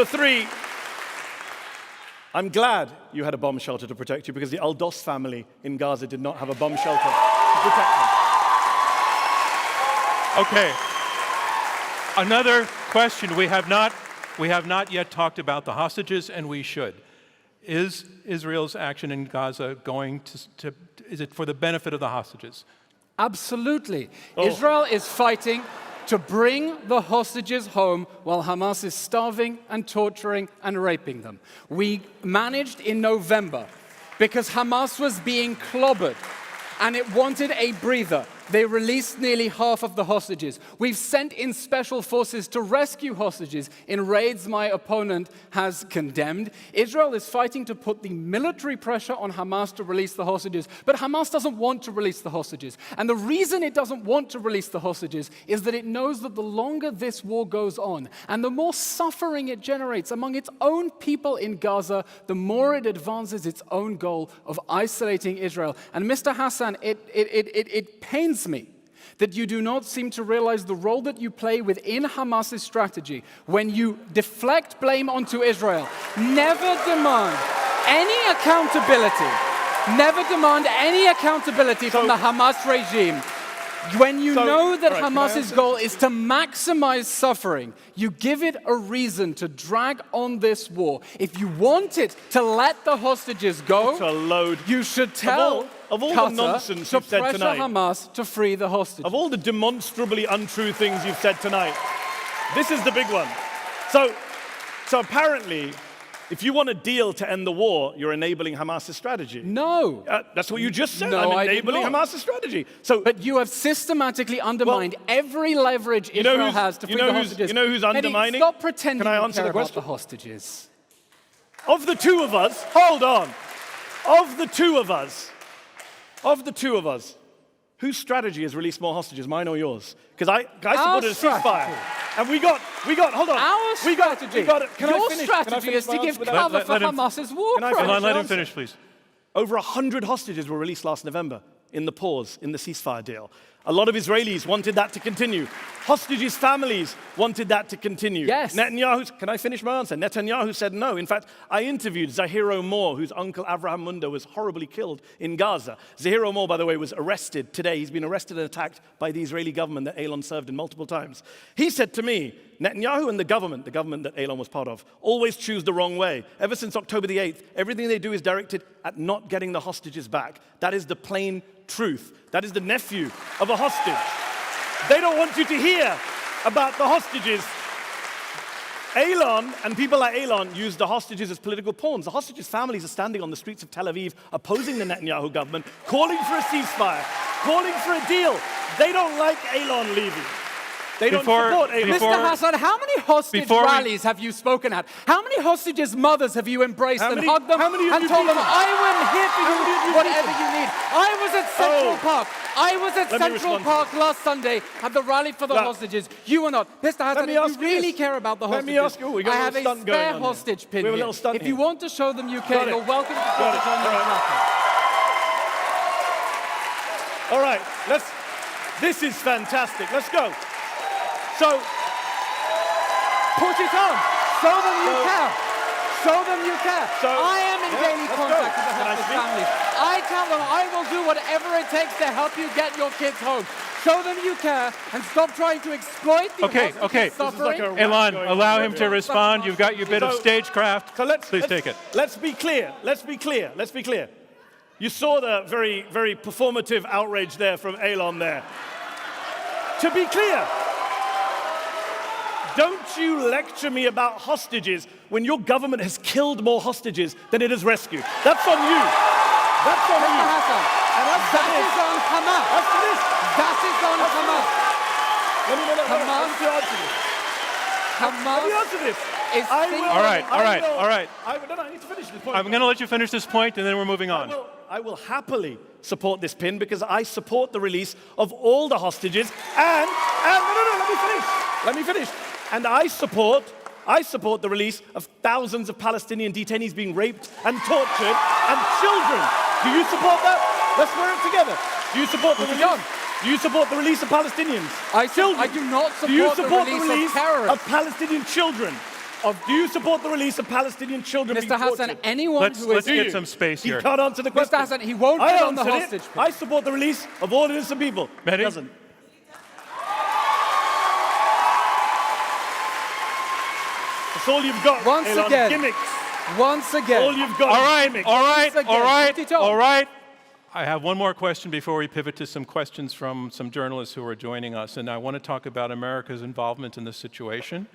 three, I'm glad you had a bomb shelter to protect you, because the Al-Dos family in Gaza did not have a bomb shelter to protect them. Okay. Another question. We have not yet talked about the hostages, and we should. Is Israel's action in Gaza going to is it for the benefit of the hostages? Absolutely. Israel is fighting to bring the hostages home while Hamas is starving and torturing and raping them. We managed in November, because Hamas was being clobbered and it wanted a breather. They released nearly half of the hostages. We've sent in special forces to rescue hostages in raids my opponent has condemned. Israel is fighting to put the military pressure on Hamas to release the hostages, but Hamas doesn't want to release the hostages. And the reason it doesn't want to release the hostages is that it knows that the longer this war goes on and the more suffering it generates among its own people in Gaza, the more it advances its own goal of isolating Israel. And Mr. Hassan, it pains me that you do not seem to realize the role that you play within Hamas's strategy when you deflect blame onto Israel, never demand any accountability Never demand any accountability from the Hamas regime. When you know that all right, can I Hamas's answer? goal is to maximize suffering, you give it a reason to drag on this war. If you want it to let the hostages go, It's a load. you should tell of all the Qatar nonsense to you've said pressure tonight. Hamas to free the hostages. Of all the demonstrably untrue things you've said tonight, this is the big one. So apparently, if you want a deal to end the war, you're enabling Hamas's strategy. No. That's what you just said. No, I'm I did enabling not. Hamas's strategy. So, But you have systematically undermined every leverage Israel has to free the hostages. you know who's Mehdi, undermining? stop pretending Can I you answer care the about the question? hostages. Of the two of us, hold on. Of the two of us, whose strategy has released more hostages, mine or yours? Because I supported a ceasefire. strategy. And we got, hold on. Our strategy. We got it. Can I Your finish? Can I strategy finish is to my give answer without- cover Let- for let him- Hamas's war Can I crime. Elon, let him answer? finish, please. Over 100 hostages were released last November in the pause, in the ceasefire deal. A lot of Israelis wanted that to continue. Hostages' families wanted that to continue. Yes. Netanyahu, can I finish my answer? Netanyahu said no. In fact, I interviewed Zahir Moore, whose uncle Avraham Munda was horribly killed in Gaza. Zahir Moore, by the way, was arrested today. He's been arrested and attacked by the Israeli government that Elon served in multiple times. He said to me, Netanyahu and the government that Elon was part of, always choose the wrong way. Ever since October the 8th, everything they do is directed at not getting the hostages back. That is the plain truth. That is the nephew of a hostage. They don't want you to hear about the hostages. Elon and people like Elon use the hostages as political pawns. The hostages' families are standing on the streets of Tel Aviv opposing the Netanyahu government, calling for a ceasefire, calling for a deal. They don't like Elon leaving. They don't support Elon. before- Mr. Hassan, how many hostage Before we- rallies have you spoken at? How many hostages' mothers have you embraced How and many- hugged them how many have and you told them, beaten? I am here for How many have you, you whatever beaten? you need? I was at Central Oh. Park. I was at Let me Central respond to Park last Sunday at the rally for the Now, hostages. You were not. Mr. Hassan, me if ask you you really this. care about the Let hostages, me ask you, we got I a have little a stunt going spare on here. hostage pin We have a here. little stunt If you here. want to show them you Got care, it. you're welcome to put Got it it. on your All right. platter. All right, this is fantastic. Let's go. So, Put it on. Show them you So- care. Show them you care. So- I am in Yeah, daily let's contact go. with the Can I hostage speak? families. I tell them I will do whatever it takes to help you get your kids home. Show them you care and stop trying to exploit the Okay, hostages' okay. suffering. This is like a- Elon, going allow on him here. to respond. You've got your bit of So- stagecraft. So Please take it. Let's be clear. Let's be clear. You saw the very, very performative outrage there from Elon there. To be clear, don't you lecture me about hostages when your government has killed more hostages than it has rescued. That's on you. That's on Mr. you. Hassan, And as for that this, is on Hamas. as for this, That is on Hamas. let me answer this. Let me Hamas answer this. is I thinking- will. All right, I all right, will- all right. No, I need to finish this point. I'm going to let you finish this point, and then we're moving on. I will happily support this pin because I support the release of all the hostages and no, let me finish. And I support the release of thousands of Palestinian detainees being raped and tortured and children. Do you support that? Let's wear it together. Do you support the release? Do you support the release of Palestinians? I Children. do not Do you support support the the release release of terrorists. of Palestinian children? Do you support the release of Palestinian children being Mr. Hassan, tortured? anyone Let's who is get some space He here. can't answer the question. Mr. Hassan, he won't I get on the answered it. hostage pin. I support the release of all innocent people. Mehdi? He doesn't. That's all you've got. Once Elon. again. Gimmicks. Once again. All you've got. All is right, gimmicks. all right, Once all again, right, put it on. all right. I have one more question before we pivot to some questions from some journalists who are joining us, and I want to talk about America's involvement in this situation.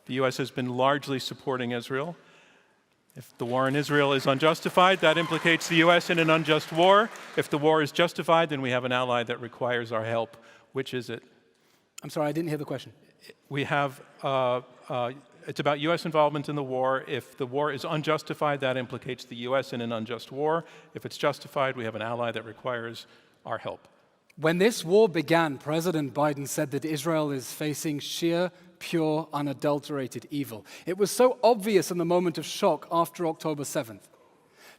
The U.S. has been largely supporting Israel. If the war in Israel is unjustified, that implicates the U.S. in an unjust war. If the war is justified, then we have an ally that requires our help. Which is it? I'm sorry, I didn't hear the question. We have, it's about U.S. involvement in the war. If the war is unjustified, that implicates the U.S. in an unjust war. If it's justified, we have an ally that requires our help. When this war began, President Biden said that Israel is facing sheer, pure, unadulterated evil. It was so obvious in the moment of shock after October 7th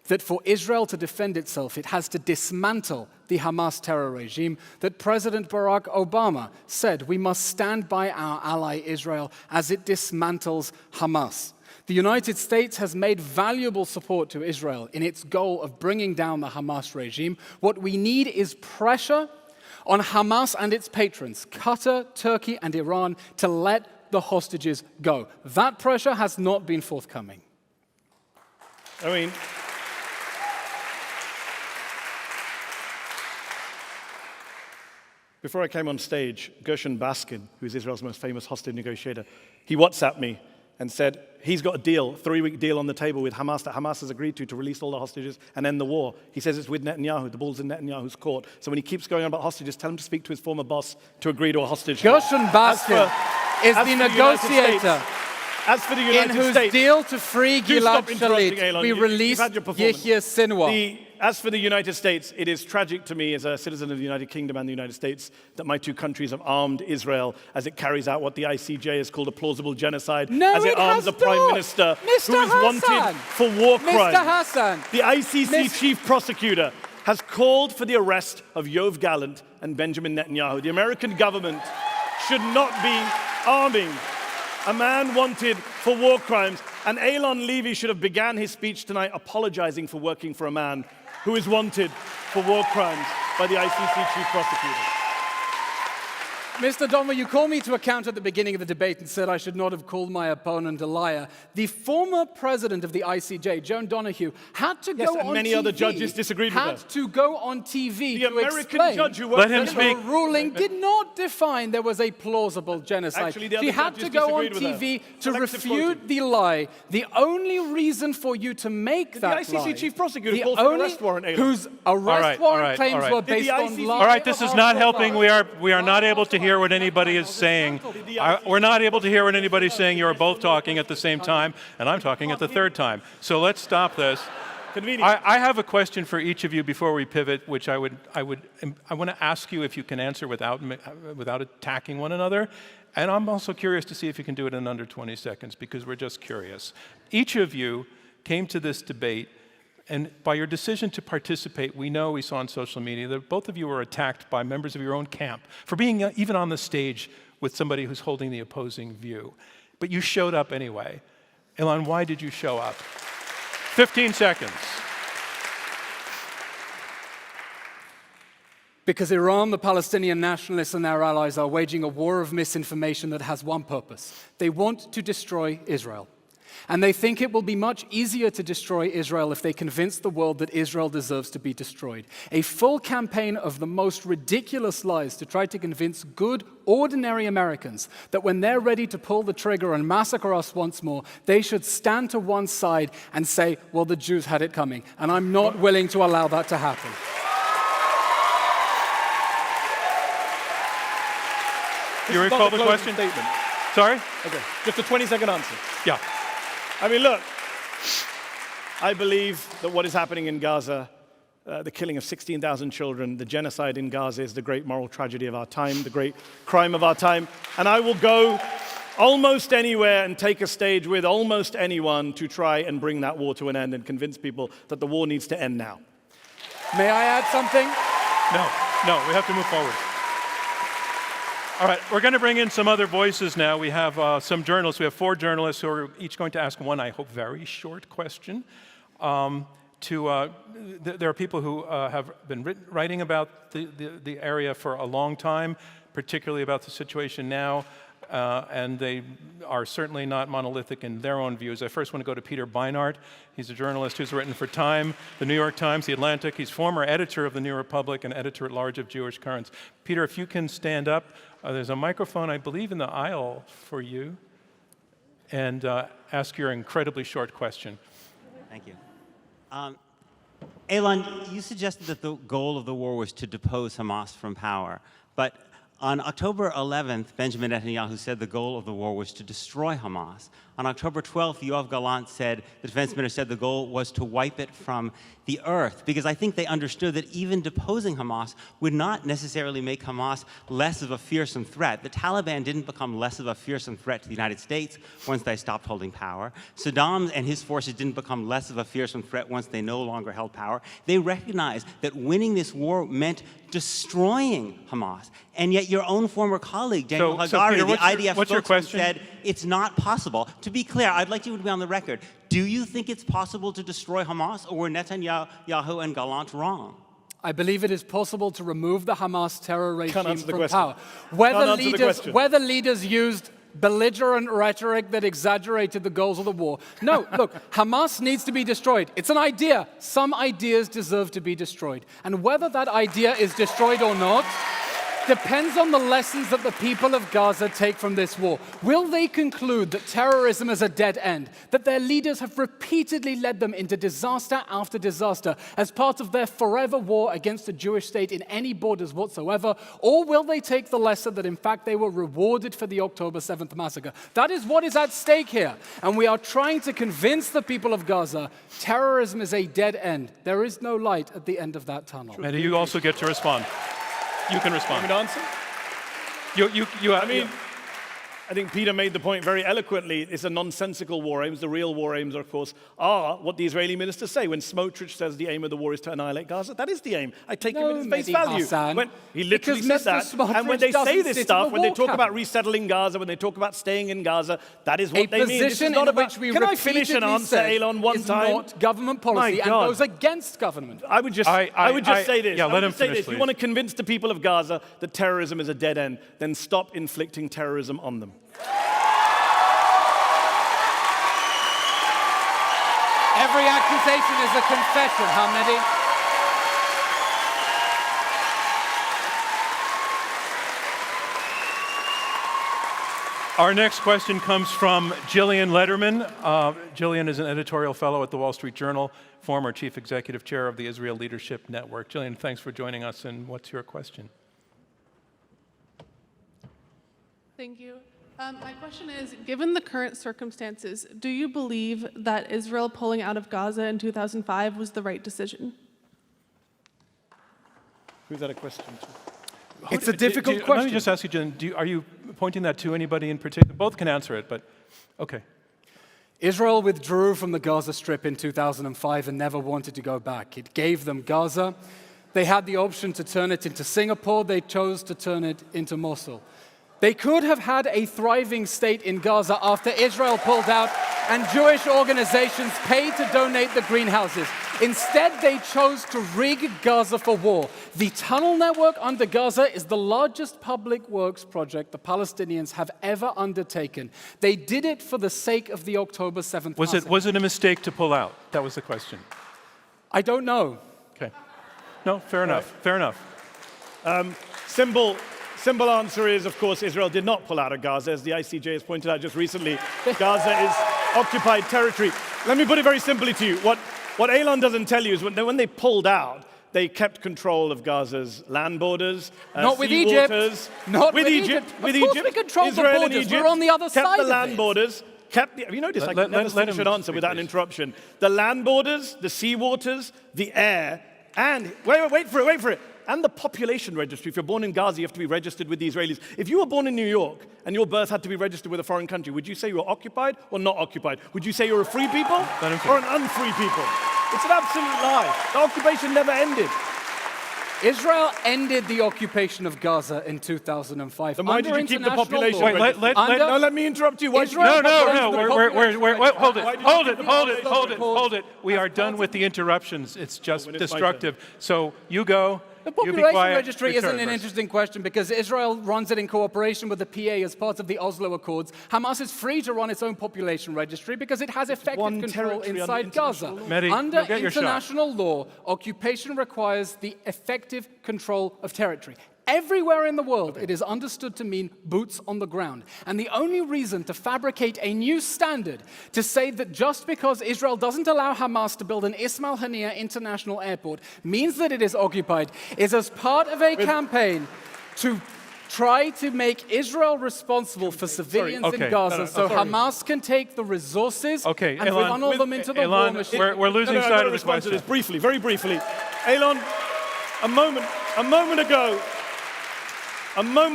that for Israel to defend itself, it has to dismantle the Hamas terror regime, that President Barack Obama said we must stand by our ally Israel as it dismantles Hamas. The United States has made valuable support to Israel in its goal of bringing down the Hamas regime. What we need is pressure on Hamas and its patrons, Qatar, Turkey, and Iran, to let the hostages go. That pressure has not been forthcoming. I mean, before I came on stage, Gershon Baskin, who's Israel's most famous hostage negotiator, he WhatsApped me and said he's got a deal, 3-week deal on the table with Hamas that Hamas has agreed to release all the hostages and end the war. He says it's with Netanyahu. The ball's in Netanyahu's court. So when he keeps going on about hostages, tell him to speak to his former boss to agree to a hostage. Gershon Baskin is the negotiator As for the in United whose States, deal to free do Gilad stop interrupting, Shalit Elon. we You've released had your performance. Yahya Sinwar. As for the United States, it is tragic to me as a citizen of the United Kingdom and the United States that my two countries have armed Israel as it carries out what the ICJ has called a plausible genocide, No, as it it arms has a prime not. minister Mr. who is wanted Hassan. for war crimes. Mr. Hassan. The ICC chief prosecutor has called for the arrest of Yoav Gallant and Benjamin Netanyahu. The American government should not be arming a man wanted for war crimes. And Eilon Levy should have began his speech tonight apologizing for working for a man who is wanted for war crimes by the ICC chief prosecutor. Mr. Donver, you called me to account at the beginning of the debate and said I should not have called my opponent a liar. The former president of the ICJ, Joan Donoghue, had to Yes, go and on many TV. other judges disagreed with her. Had to go on TV The to American explain judge who Let worked him for speak. the ruling did not define there was a plausible genocide. Actually, the She other had to judges go on disagreed with her. TV to Selective refute quoting. the lie. The only reason for you to make Did that the ICC lie, chief prosecutor the call for an only arrest warrant, Eilon? whose arrest warrant claims were Did the based on ICC lies. All right, this is not helping. We are not able to hear what anybody is saying. We're not able to hear what anybody's saying. You are both talking at the same time, and I'm talking at the third time. So let's stop this. Convenient. I have a question for each of you before we pivot, which I want to ask you if you can answer without attacking one another. And I'm also curious to see if you can do it in under 20 seconds, because we're just curious. Each of you came to this debate, and by your decision to participate, we saw on social media that both of you were attacked by members of your own camp for being even on the stage with somebody who's holding the opposing view. But you showed up anyway. Elon, why did you show up? 15 seconds. Because Iran, the Palestinian nationalists, and their allies are waging a war of misinformation that has one purpose. They want to destroy Israel. And they think it will be much easier to destroy Israel if they convince the world that Israel deserves to be destroyed. A full campaign of the most ridiculous lies to try to convince good, ordinary Americans that when they're ready to pull the trigger and massacre us once more, they should stand to one side and say, well, the Jews had it coming. And I'm not willing to allow that to happen. You recall the question? Statement. Sorry? Okay, just a 20-second answer. Yeah. I mean, look, I believe that what is happening in Gaza, the killing of 16,000 children, the genocide in Gaza is the great moral tragedy of our time, the great crime of our time. And I will go almost anywhere and take a stage with almost anyone to try and bring that war to an end and convince people that the war needs to end now. May I add something? No, we have to move forward. All right, we're going to bring in some other voices now. We have some journalists. We have 4 journalists who are each going to ask one, I hope, very short question. There are people who have been writing about the area for a long time, particularly about the situation now, and they are certainly not monolithic in their own views. I first want to go to Peter Beinart. He's a journalist who's written for Time, the New York Times, The Atlantic. He's former editor of the New Republic and editor-at-large of Jewish Currents. Peter, if you can stand up. There's a microphone, I believe, in the aisle for you, and ask your incredibly short question. Thank you. Elon, you suggested that the goal of the war was to depose Hamas from power, but on October 11th, Benjamin Netanyahu said the goal of the war was to destroy Hamas. On October 12th, Yoav Gallant said, the defense minister said the goal was to wipe it from the earth, because I think they understood that even deposing Hamas would not necessarily make Hamas less of a fearsome threat. The Taliban didn't become less of a fearsome threat to the United States once they stopped holding power. Saddam and his forces didn't become less of a fearsome threat once they no longer held power. They recognized that winning this war meant destroying Hamas. And yet your own former colleague, Daniel So, Hagari, Peter, the IDF what's your spokesman, question? said it's not possible to be clear, I'd like you to be on the record. Do you think it's possible to destroy Hamas, or were Netanyahu and Gallant wrong? I believe it is possible to remove the Hamas terror regime answer the from question. power. Can't answer the question. Whether leaders used belligerent rhetoric that exaggerated the goals of the war. No, look, Hamas needs to be destroyed. It's an idea. Some ideas deserve to be destroyed. And whether that idea is destroyed or not depends on the lessons that the people of Gaza take from this war. Will they conclude that terrorism is a dead end, that their leaders have repeatedly led them into disaster after disaster as part of their forever war against the Jewish state in any borders whatsoever, or will they take the lesson that in fact they were rewarded for the October 7th massacre? That is what is at stake here, and we are trying to convince the people of Gaza terrorism is a dead end. There is no light at the end of that tunnel. Mehdi, you also get to respond. You can respond. Want me to answer? I think Peter made the point very eloquently. It's a nonsensical war aims. The real war aims, of course, are what the Israeli ministers say. When Smotrich says the aim of the war is to annihilate Gaza, that is the aim. I take him at his face Mehdi value. Hassan, When he literally because said that. Mr. Smotrich And when they say doesn't this sit in stuff, the when they war talk about cabinet. resettling Gaza, when they talk about staying in Gaza, that is what they mean. This is Position not in about. which we Can I finish an repeatedly answer, said Elon, one is time? not government policy My and God. goes against government. I would just say this. Yeah, I let would him just say finish, this. please. You want to convince the people of Gaza that terrorism is a dead end, then stop inflicting terrorism on them. Every accusation is a confession, Hamedi. Our next question comes from Gillian Lederman. Gillian is an editorial fellow at the Wall Street Journal, former chief executive chair of the Israel Leadership Network. Gillian, thanks for joining us, and what's your question? Thank you. My question is, given the current circumstances, do you believe that Israel pulling out of Gaza in 2005 was the right decision? Who's that a question to? It's a difficult Let question. me just ask you, Gillian, are you pointing that to anybody in particular? Both can answer it, but okay. Israel withdrew from the Gaza Strip in 2005 and never wanted to go back. It gave them Gaza. They had the option to turn it into Singapore. They chose to turn it into Mosul. They could have had a thriving state in Gaza after Israel pulled out and Jewish organizations paid to donate the greenhouses. Instead, they chose to rig Gaza for war. The tunnel network under Gaza is the largest public works project the Palestinians have ever undertaken. They did it for the sake of the October 7th massacre. Was it a mistake to pull out? That was the question. I don't know. Okay. No, fair enough. Fair enough. Simple answer is, of course, Israel did not pull out of Gaza. As the ICJ has pointed out just recently, Gaza is occupied territory. Let me put it very simply to you. What Elon doesn't tell you is when they pulled out, they kept control of Gaza's land borders, Not with sea Egypt. waters. Not with Egypt. With Of course Egypt. we controlled the Israel and borders. Egypt We're on the other kept side the of land it. borders. Have you noticed I Let- can never let finish him an answer speak, without an please. interruption. The land borders, the sea waters, the air, and wait for it. And the population registry. If you're born in Gaza, you have to be registered with the Israelis. If you were born in New York and your birth had to be registered with a foreign country, would you say you were occupied or not occupied? Would you say you're a free people Let him or an unfree people? It's an absolute lie. The occupation never ended. Israel ended the occupation of Gaza in 2005. Then why did Under you keep the international population law. Wait, registered? Under- Let me interrupt you. Why did you Israel- keep the No, population wait, hold it, Why did you hold keep it, the hold it, population hold it, registered? hold it. We are done with the interruptions. It's just when it's my destructive. So you go. The You be population quiet. registry Return isn't an first. interesting question because Israel runs it in cooperation with the PA as part of the Oslo Accords. Hamas is free to run its own population registry because it has effective one control territory under inside Gaza. international law. Mehdi, Under you'll get your shot. international law, occupation requires the effective control of territory. Everywhere in the world, it is understood to mean boots on the ground. And the only reason to fabricate a new standard to say that just because Israel doesn't allow Hamas to build an Ismail Haniyeh International Airport means that it is occupied is as part of a campaign to try to make Israel responsible for civilians Okay. in Gaza No, so sorry. Hamas can take the resources Okay, and Elon, funnel them into the war Elon, machine. we're losing I've sight got of to the respond to question. this briefly, very briefly. Elon, a moment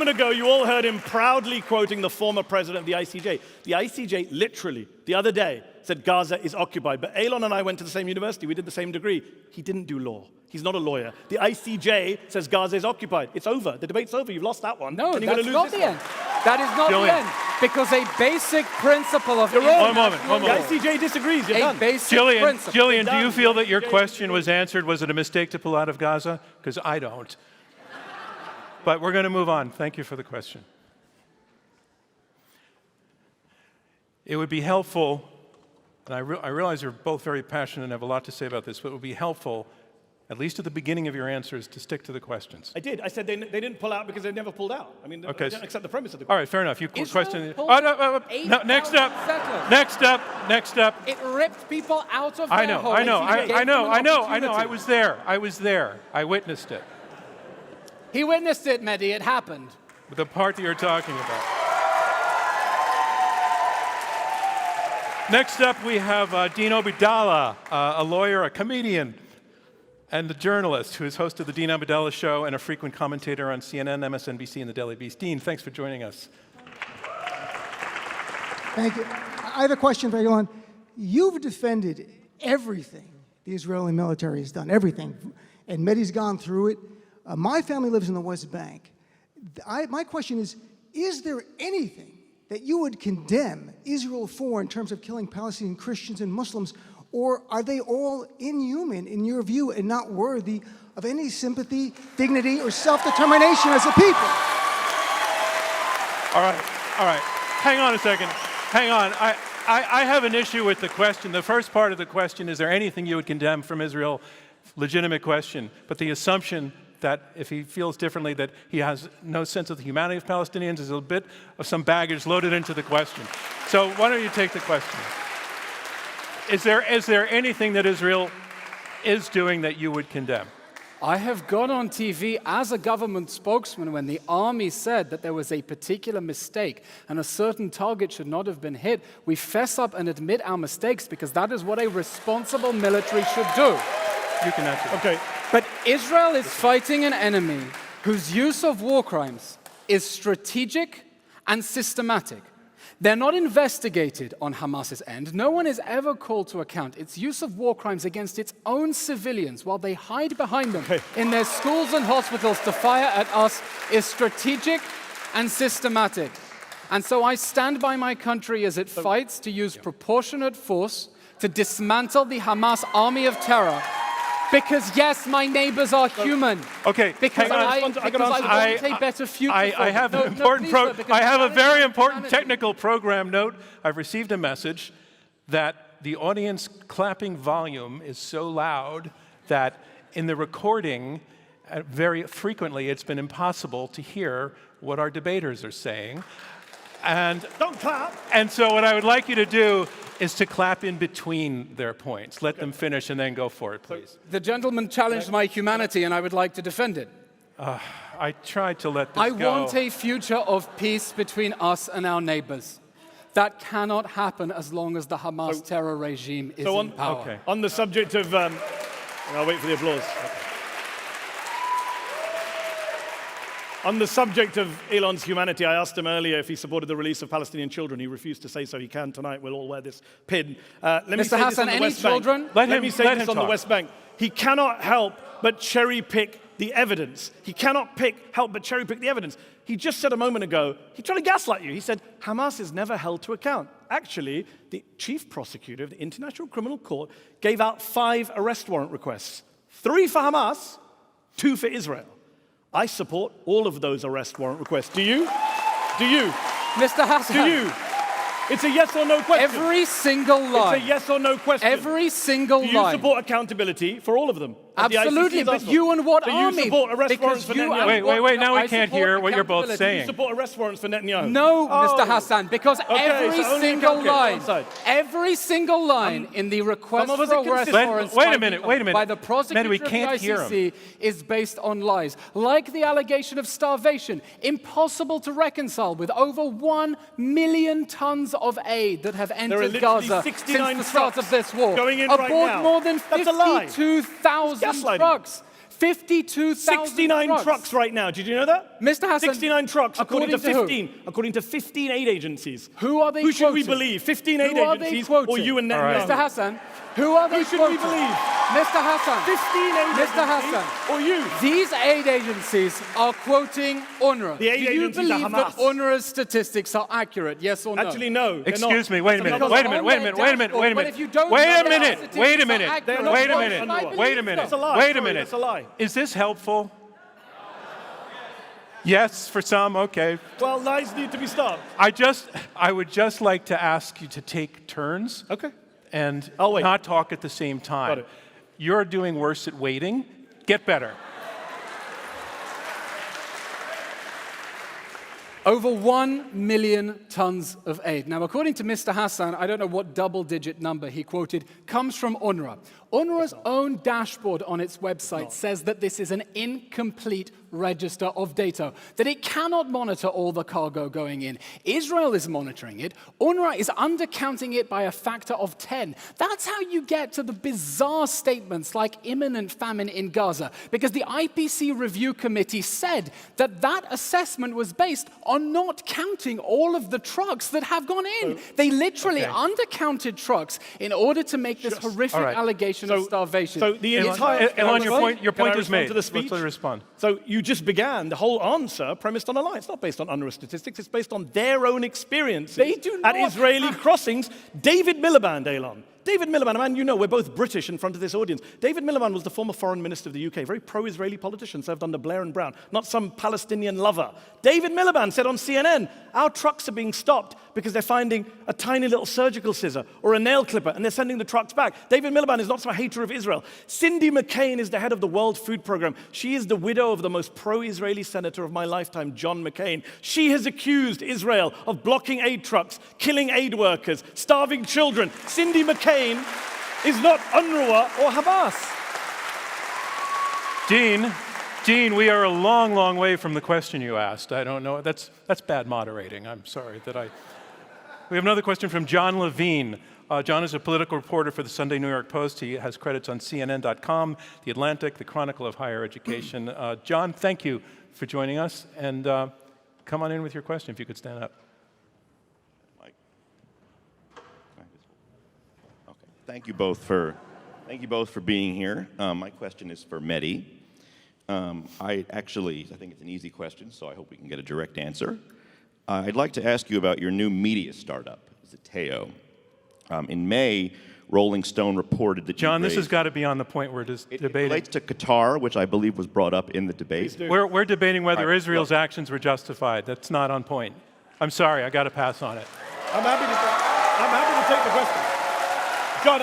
ago, you all heard him proudly quoting the former president of the ICJ. The ICJ, literally, the other day, said Gaza is occupied. But Elon and I went to the same university. We did the same degree. He didn't do law. He's not a lawyer. The ICJ says Gaza is occupied. It's over. The debate's over. You've lost that one. No, and you're that's gonna not lose this the one. end. That is not Julian. the end. Because a basic principle of You're wrong. One moment, one The moment. ICJ disagrees. You're a done. basic Jillian, principle. Jillian, do done. you feel that your Jillian, question was answered? Was it a mistake to pull out of Gaza? Because I don't. But we're going to move on. Thank you for the question. It would be helpful, and I realize you're both very passionate and have a lot to say about this, but it would be helpful, at least at the beginning of your answers, to stick to the questions. I did. I said they didn't pull out because they never pulled out. I mean, Okay. I don't accept the premise of the All right, fair enough. You Israel question. pulled No, next up. 8,000 settlers. Next up. It ripped people out of their I know. homes. I Gave them an I opportunity. was there. I witnessed it. He witnessed it, Mehdi. It happened. The part that you're talking about. Next up, we have Dean Obeidallah, a lawyer, a comedian, and a journalist who has hosted the Dean Obeidallah Show and a frequent commentator on CNN, MSNBC, and the Daily Beast. Dean, thanks for joining us. Thank you. I have a question for everyone. You've defended everything the Israeli military has done, everything, and Mehdi's gone through it. My family lives in the West Bank. My question is there anything that you would condemn Israel for in terms of killing Palestinian Christians and Muslims, or are they all inhuman in your view and not worthy of any sympathy, dignity, or self-determination as a people? All right. Hang on a second. Hang on. I have an issue with the question. The first part of the question, is there anything you would condemn from Israel? Legitimate question. But the assumption that if he feels differently, that he has no sense of the humanity of Palestinians is a bit of some baggage loaded into the question. So why don't you take the question? Is there anything that Israel is doing that you would condemn? I have gone on TV as a government spokesman when the army said that there was a particular mistake and a certain target should not have been hit. We fess up and admit our mistakes because that is what a responsible military should do. You can answer that. Okay. But Israel is fighting an enemy whose use of war crimes is strategic and systematic. They're not investigated on Hamas's end. No one is ever called to account. Its use of war crimes against its own civilians while they hide behind them in their schools and hospitals to fire at us is strategic and systematic. And so I stand by my country as it fights to use proportionate force to dismantle the Hamas army of terror. Because yes, my neighbors are human. Okay, Because hang on. I I can want answer. a better future. I for them. have No, an important please, sir, because I have a challenge very is important humanity. technical program note. I've received a message that the audience clapping volume is so loud that in the recording, very frequently, it's been impossible to hear what our debaters are saying. And Don't clap. And so what I would like you to do is to clap in between their points. Let them finish and then go for it, please. The gentleman challenged my humanity, and I would like to defend it. I tried to let this I go. want a future of peace between us and our neighbors. That cannot happen as long as the Hamas terror regime is in power. Okay. On the subject of, I'll wait for the applause. On the subject of Elon's humanity, I asked him earlier if he supported the release of Palestinian children. He refused to say so. He can tonight. We'll all wear this pin. Let me Mr. say this Hassan, on the any West Bank. children? Let me say let this him on the talk. West Bank. He cannot help but cherry pick the evidence. He cannot help but cherry pick the evidence. He just said a moment ago, he tried to gaslight you. He said, Hamas is never held to account. Actually, the chief prosecutor of the International Criminal Court gave out 5 arrest warrant requests. 3 for Hamas, 2 for Israel. I support all of those arrest warrant requests. Do you? Do you? Mr. Hassan, Do you? It's a yes or no question. every single line. It's a yes or no question. Every single Do you line. support accountability for all of them? as the ICC Absolutely, has but asked for? you and what Do army? you support arrest Because warrants for you Netanyahu? and Wait, now we I can't support hear what you're both accountability. saying. Do you support arrest warrants for Netanyahu? No, Oh. Mr. Hassan, because every so only single okay, one line, side. every single line in the request some of us for are arrest consistent. warrants Wait a by minute, the- wait a minute. by the prosecutor Man, we of the can't hear ICC is based on lies, like the allegation of starvation, impossible to reconcile with over 1 million tons of aid that have There are entered literally Gaza 69 since the start trucks of this war. going in right Aboard now. more than That's a lie. 52,000 Gaslighting. trucks. 52,000 69 trucks right now. Did you know that? Mr. Hassan, 69 trucks, according to according to who? 15. According to 15 aid agencies. Who are they Who should we quoting? believe? 15 aid Who are they agencies or quoting? you and Netanyahu? Mr. Hassan, who are they Who should we quoting? believe? Mr. Hassan, 15 aid Mr. agencies Hassan. or you? These aid agencies are quoting UNRWA. The aid Do you agencies are believe that Hamas. UNRWA's statistics are accurate, yes or no? Actually, no. they're Excuse not. me, wait a That's minute, another wait a lie. minute, wait a minute, wait a minute, wait a But if you minute. don't Wait know a that minute, statistics wait a are minute, accurate, They're not wait a quoting minute, UNRWA. wait a minute, That's a lie. wait a Sorry, minute. that's a lie. Is this helpful? Yes, for some, okay. Well, lies need to be stopped. I would just like to ask you to take turns Okay. and I'll wait. not talk at the same time. Got it. You're doing worse at waiting. Get better. Over 1 million tons of aid. Now, according to Mr. Hassan, I don't know what double-digit number he quoted, comes from UNRWA. UNRWA's own dashboard on its website says that this is an incomplete register of data, that it cannot monitor all the cargo going in. Israel is monitoring it. UNRWA is undercounting it by a factor of 10. That's how you get to the bizarre statements like imminent famine in Gaza, because the IPC Review Committee said that that assessment was based on not counting all of the trucks that have gone in. They literally undercounted trucks in order to make this horrific All right. allegation of starvation. So the It's- entire... Elon, your Can point I was respond made. to the speech? Let's respond. So you just began the whole answer premised on a lie. It's not based on UNRWA statistics. It's based on their own experiences They do at not Israeli have- crossings. David Miliband, Elon. David Miliband, a man you know, we're both British in front of this audience. David Miliband was the former foreign minister of the UK, very pro-Israeli politician, served under Blair and Brown, not some Palestinian lover. David Miliband said on CNN, our trucks are being stopped because they're finding a tiny little surgical scissor or a nail clipper, and they're sending the trucks back. David Miliband is not some hater of Israel. Cindy McCain is the head of the World Food Program. She is the widow of the most pro-Israeli senator of my lifetime, John McCain. She has accused Israel of blocking aid trucks, killing aid workers, starving children. Cindy McCain is not UNRWA or Hamas. Dean, we are a long, long way from the question you asked. I don't know. That's bad moderating. I'm sorry that I. We have another question from John Levine. John is a political reporter for the Sunday New York Post. He has credits on CNN.com, The Atlantic, The Chronicle of Higher Education. John, thank you for joining us. And come on in with your question if you could stand up. Okay. Thank you both for being here. My question is for Mehdi. I think it's an easy question, so I hope we can get a direct answer. I'd like to ask you about your new media startup, Zeteo. In May, Rolling Stone reported that John, you this has got to be on the point we're just it debating. relates to Qatar, which I believe was brought up in the debate. We're debating whether All right, Israel's actions were justified. That's not on point. I'm sorry, I got to pass on it. I'm happy to take the question. John,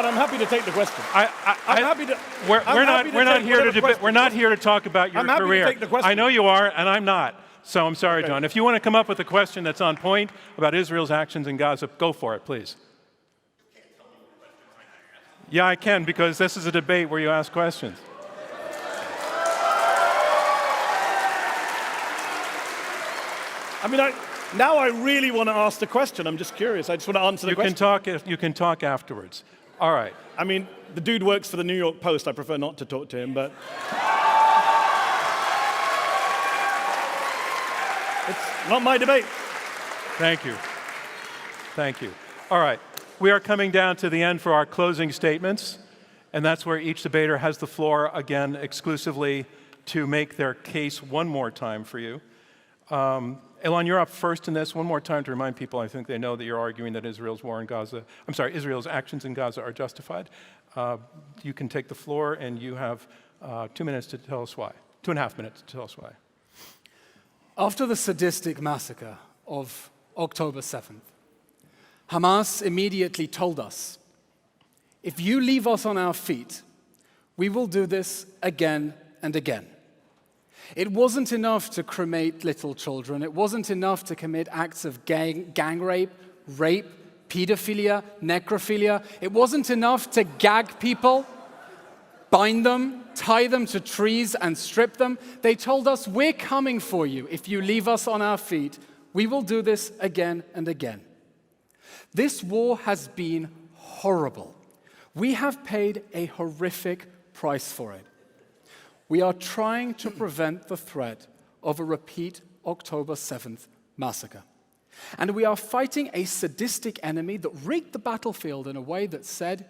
I'm happy to take the question. I'm happy to. We're not here to debate. We're not here to talk about your I'm happy to career. take the question. I know you are, and I'm not. So I'm sorry, John. If you want to come up with a question that's on point about Israel's actions in Gaza, go for it, please. Yeah, I can, because this is a debate where you ask questions. I mean, now I really want to ask the question. I'm just curious. I just want to answer the question. You can talk afterwards. All right. I mean, the dude works for the New York Post. I prefer not to talk to him, but it's not my debate. Thank you. Thank you. All right. We are coming down to the end for our closing statements, and that's where each debater has the floor again exclusively to make their case one more time for you. Elon, you're up first in this. One more time to remind people, I think they know that you're arguing that Israel's Israel's actions in Gaza are justified. You can take the floor, and you have 2 minutes to tell us why. 2.5 minutes to tell us why. After the sadistic massacre of October 7th, Hamas immediately told us, if you leave us on our feet, we will do this again and again. It wasn't enough to cremate little children. It wasn't enough to commit acts of gang rape, pedophilia, necrophilia. It wasn't enough to gag people, bind them, tie them to trees, and strip them. They told us, we're coming for you. If you leave us on our feet, we will do this again and again. This war has been horrible. We have paid a horrific price for it. We are trying to prevent the threat of a repeat October 7th massacre. And we are fighting a sadistic enemy that rigged the battlefield in a way that said,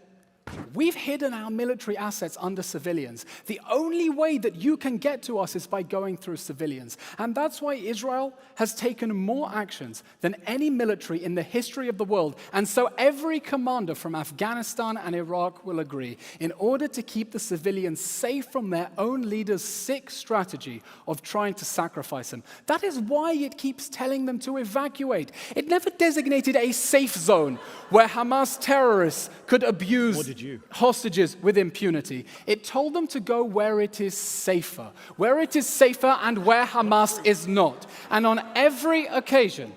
we've hidden our military assets under civilians. The only way that you can get to us is by going through civilians. And that's why Israel has taken more actions than any military in the history of the world. And so every commander from Afghanistan and Iraq will agree, in order to keep the civilians safe from their own leader's sick strategy of trying to sacrifice them. That is why it keeps telling them to evacuate. It never designated a safe zone where Hamas terrorists could abuse hostages with impunity. It told them to go where it is safer and where Hamas is not. And on every occasion,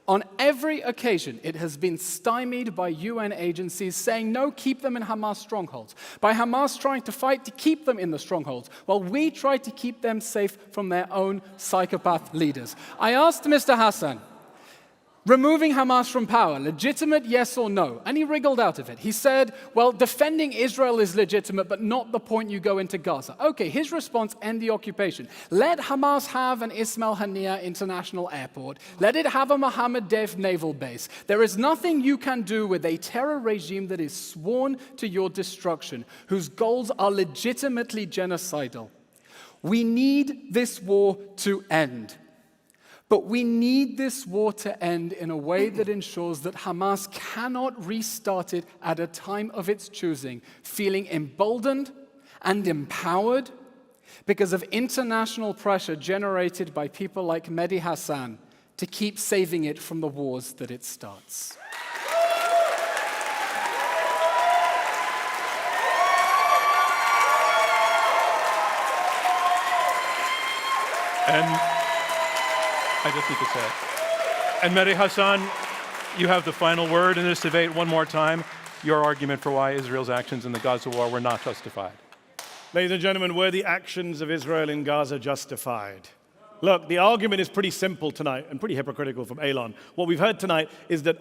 it has been stymied by UN agencies saying, no, keep them in Hamas strongholds. By Hamas trying to fight to keep them in the strongholds, while we try to keep them safe from their own psychopath leaders. I asked Mr. Hassan, removing Hamas from power, legitimate, yes or no? And he wriggled out of it. He said, well, defending Israel is legitimate, but not the point you go into Gaza. Okay, his response, end the occupation. Let Hamas have an Ismail Haniyeh International Airport. Let it have a Mohammed Dev naval base. There is nothing you can do with a terror regime that is sworn to your destruction, whose goals are legitimately genocidal. We need this war to end. But we need this war to end in a way that ensures that Hamas cannot restart it at a time of its choosing, feeling emboldened and empowered because of international pressure generated by people like Mehdi Hassan to keep saving it from the wars that it starts. And I just need to say it. And Mehdi Hassan, you have the final word in this debate one more time. Your argument for why Israel's actions in the Gaza war were not justified. Ladies and gentlemen, were the actions of Israel in Gaza justified? Look, the argument is pretty simple tonight and pretty hypocritical from Elon. What we've heard tonight is that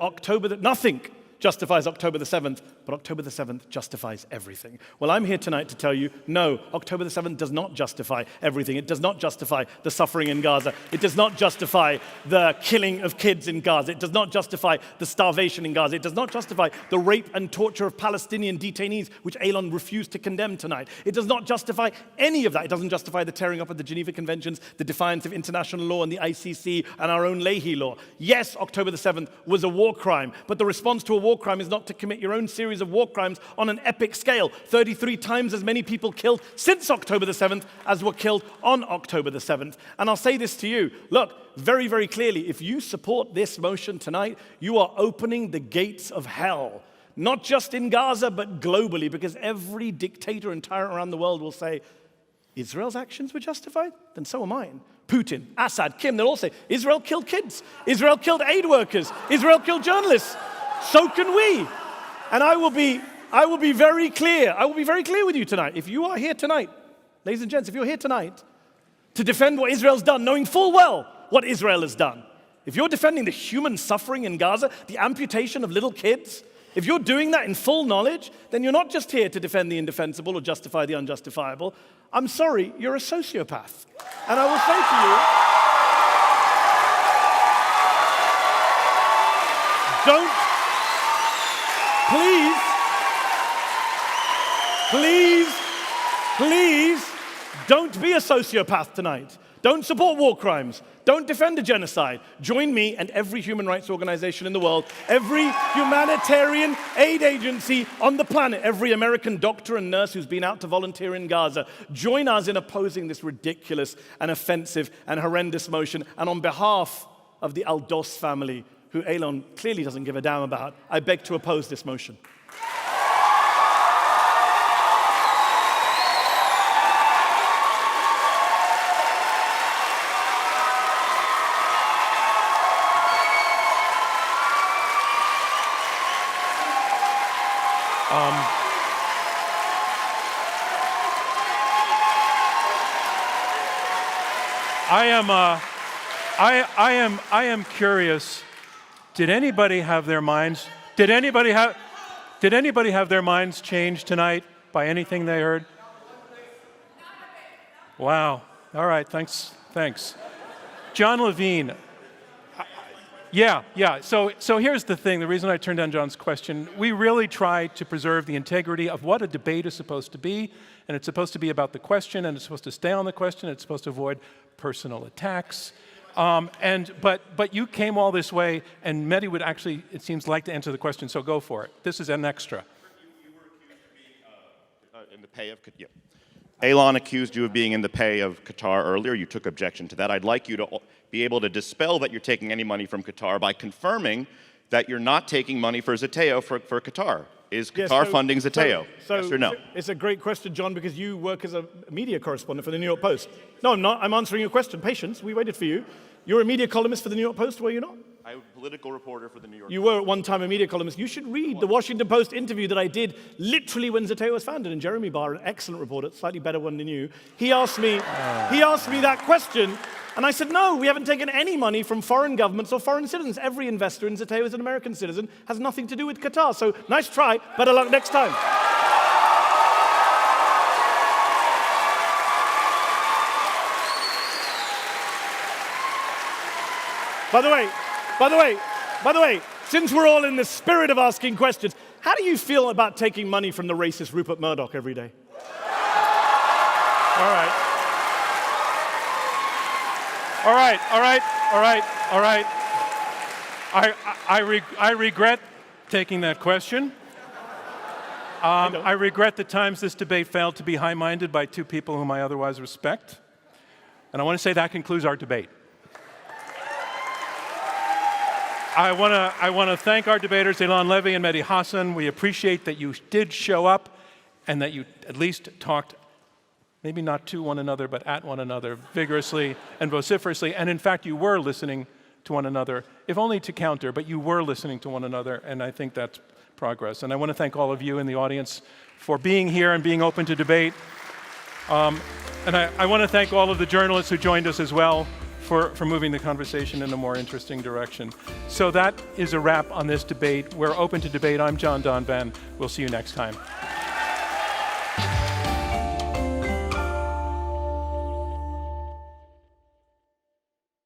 nothing justifies October the 7th, but October the 7th justifies everything. Well, I'm here tonight to tell you, no, October the 7th does not justify everything. It does not justify the suffering in Gaza. It does not justify the killing of kids in Gaza. It does not justify the starvation in Gaza. It does not justify the rape and torture of Palestinian detainees, which Elon refused to condemn tonight. It does not justify any of that. It doesn't justify the tearing up of the Geneva Conventions, the defiance of international law and the ICC and our own Leahy law. Yes, October the 7th was a war crime, but the response to a war crime is not to commit your own series of war crimes on an epic scale. 33 times as many people killed since October the 7th as were killed on October the 7th. And I'll say this to you. Look, very, very clearly, if you support this motion tonight, you are opening the gates of hell. Not just in Gaza, but globally, because every dictator and tyrant around the world will say, Israel's actions were justified? Then so are mine. Putin, Assad, Kim, they'll all say, Israel killed kids. Israel killed aid workers. Israel killed journalists. So can we. And I will be very clear. I will be very clear with you tonight. If you are here tonight, ladies and gents, if you're here tonight to defend what Israel's done, knowing full well what Israel has done, if you're defending the human suffering in Gaza, the amputation of little kids, if you're doing that in full knowledge, then you're not just here to defend the indefensible or justify the unjustifiable. I'm sorry, you're a sociopath. And I will say to you, please, don't be a sociopath tonight. Don't support war crimes. Don't defend a genocide. Join me and every human rights organization in the world, every humanitarian aid agency on the planet, every American doctor and nurse who's been out to volunteer in Gaza. Join us in opposing this ridiculous and offensive and horrendous motion. And on behalf of the Al-Dos family, who Elon clearly doesn't give a damn about, I beg to oppose this motion. I am curious. Did anybody have their minds changed tonight by anything they heard? Wow. All right, thanks. John Levine. Yeah. So here's the thing. The reason I turned down John's question, we really try to preserve the integrity of what a debate is supposed to be, and it's supposed to be about the question, and it's supposed to stay on the question, it's supposed to avoid personal attacks. But you came all this way, and Mehdi would actually, it seems, like to answer the question, so go for it. This is an extra. You were accused of being in the pay of... Yeah. Elon accused you of being in the pay of Qatar earlier. You took objection to that. I'd like you to be able to dispel that you're taking any money from Qatar by confirming that you're not taking money for Zateo for Qatar. Is Qatar funding Zateo? Yes or no? It's a great question, John, because you work as a media correspondent for the New York Post. No, I'm not. I'm answering your question. Patience. We waited for you. You're a media columnist for the New York Post, were you not? I'm a political reporter for the New York Post. You were at one time a media columnist. You should read the Washington Post interview that I did literally when Zateo was founded. And Jeremy Barr, an excellent reporter, slightly better one than you, he asked me that question. And I said, no, we haven't taken any money from foreign governments or foreign citizens. Every investor in Zateo is an American citizen, has nothing to do with Qatar. So nice try, better luck next time. By the way, since we're all in the spirit of asking questions, how do you feel about taking money from the racist Rupert Murdoch every day? All right. I regret taking that question. I regret the times this debate failed to be high-minded by two people whom I otherwise respect. And I want to say that concludes our debate. I want to thank our debaters, Eilon Levy and Mehdi Hasan. We appreciate that you did show up and that you at least talked, maybe not to one another, but at one another vigorously and vociferously. And in fact, you were listening to one another, if only to counter, but you were listening to one another, and I think that's progress. And I want to thank all of you in the audience for being here and being open to debate. And I want to thank all of the journalists who joined us as well for moving the conversation in a more interesting direction. So that is a wrap on this debate. We're open to debate. I'm John Donvan. We'll see you next time.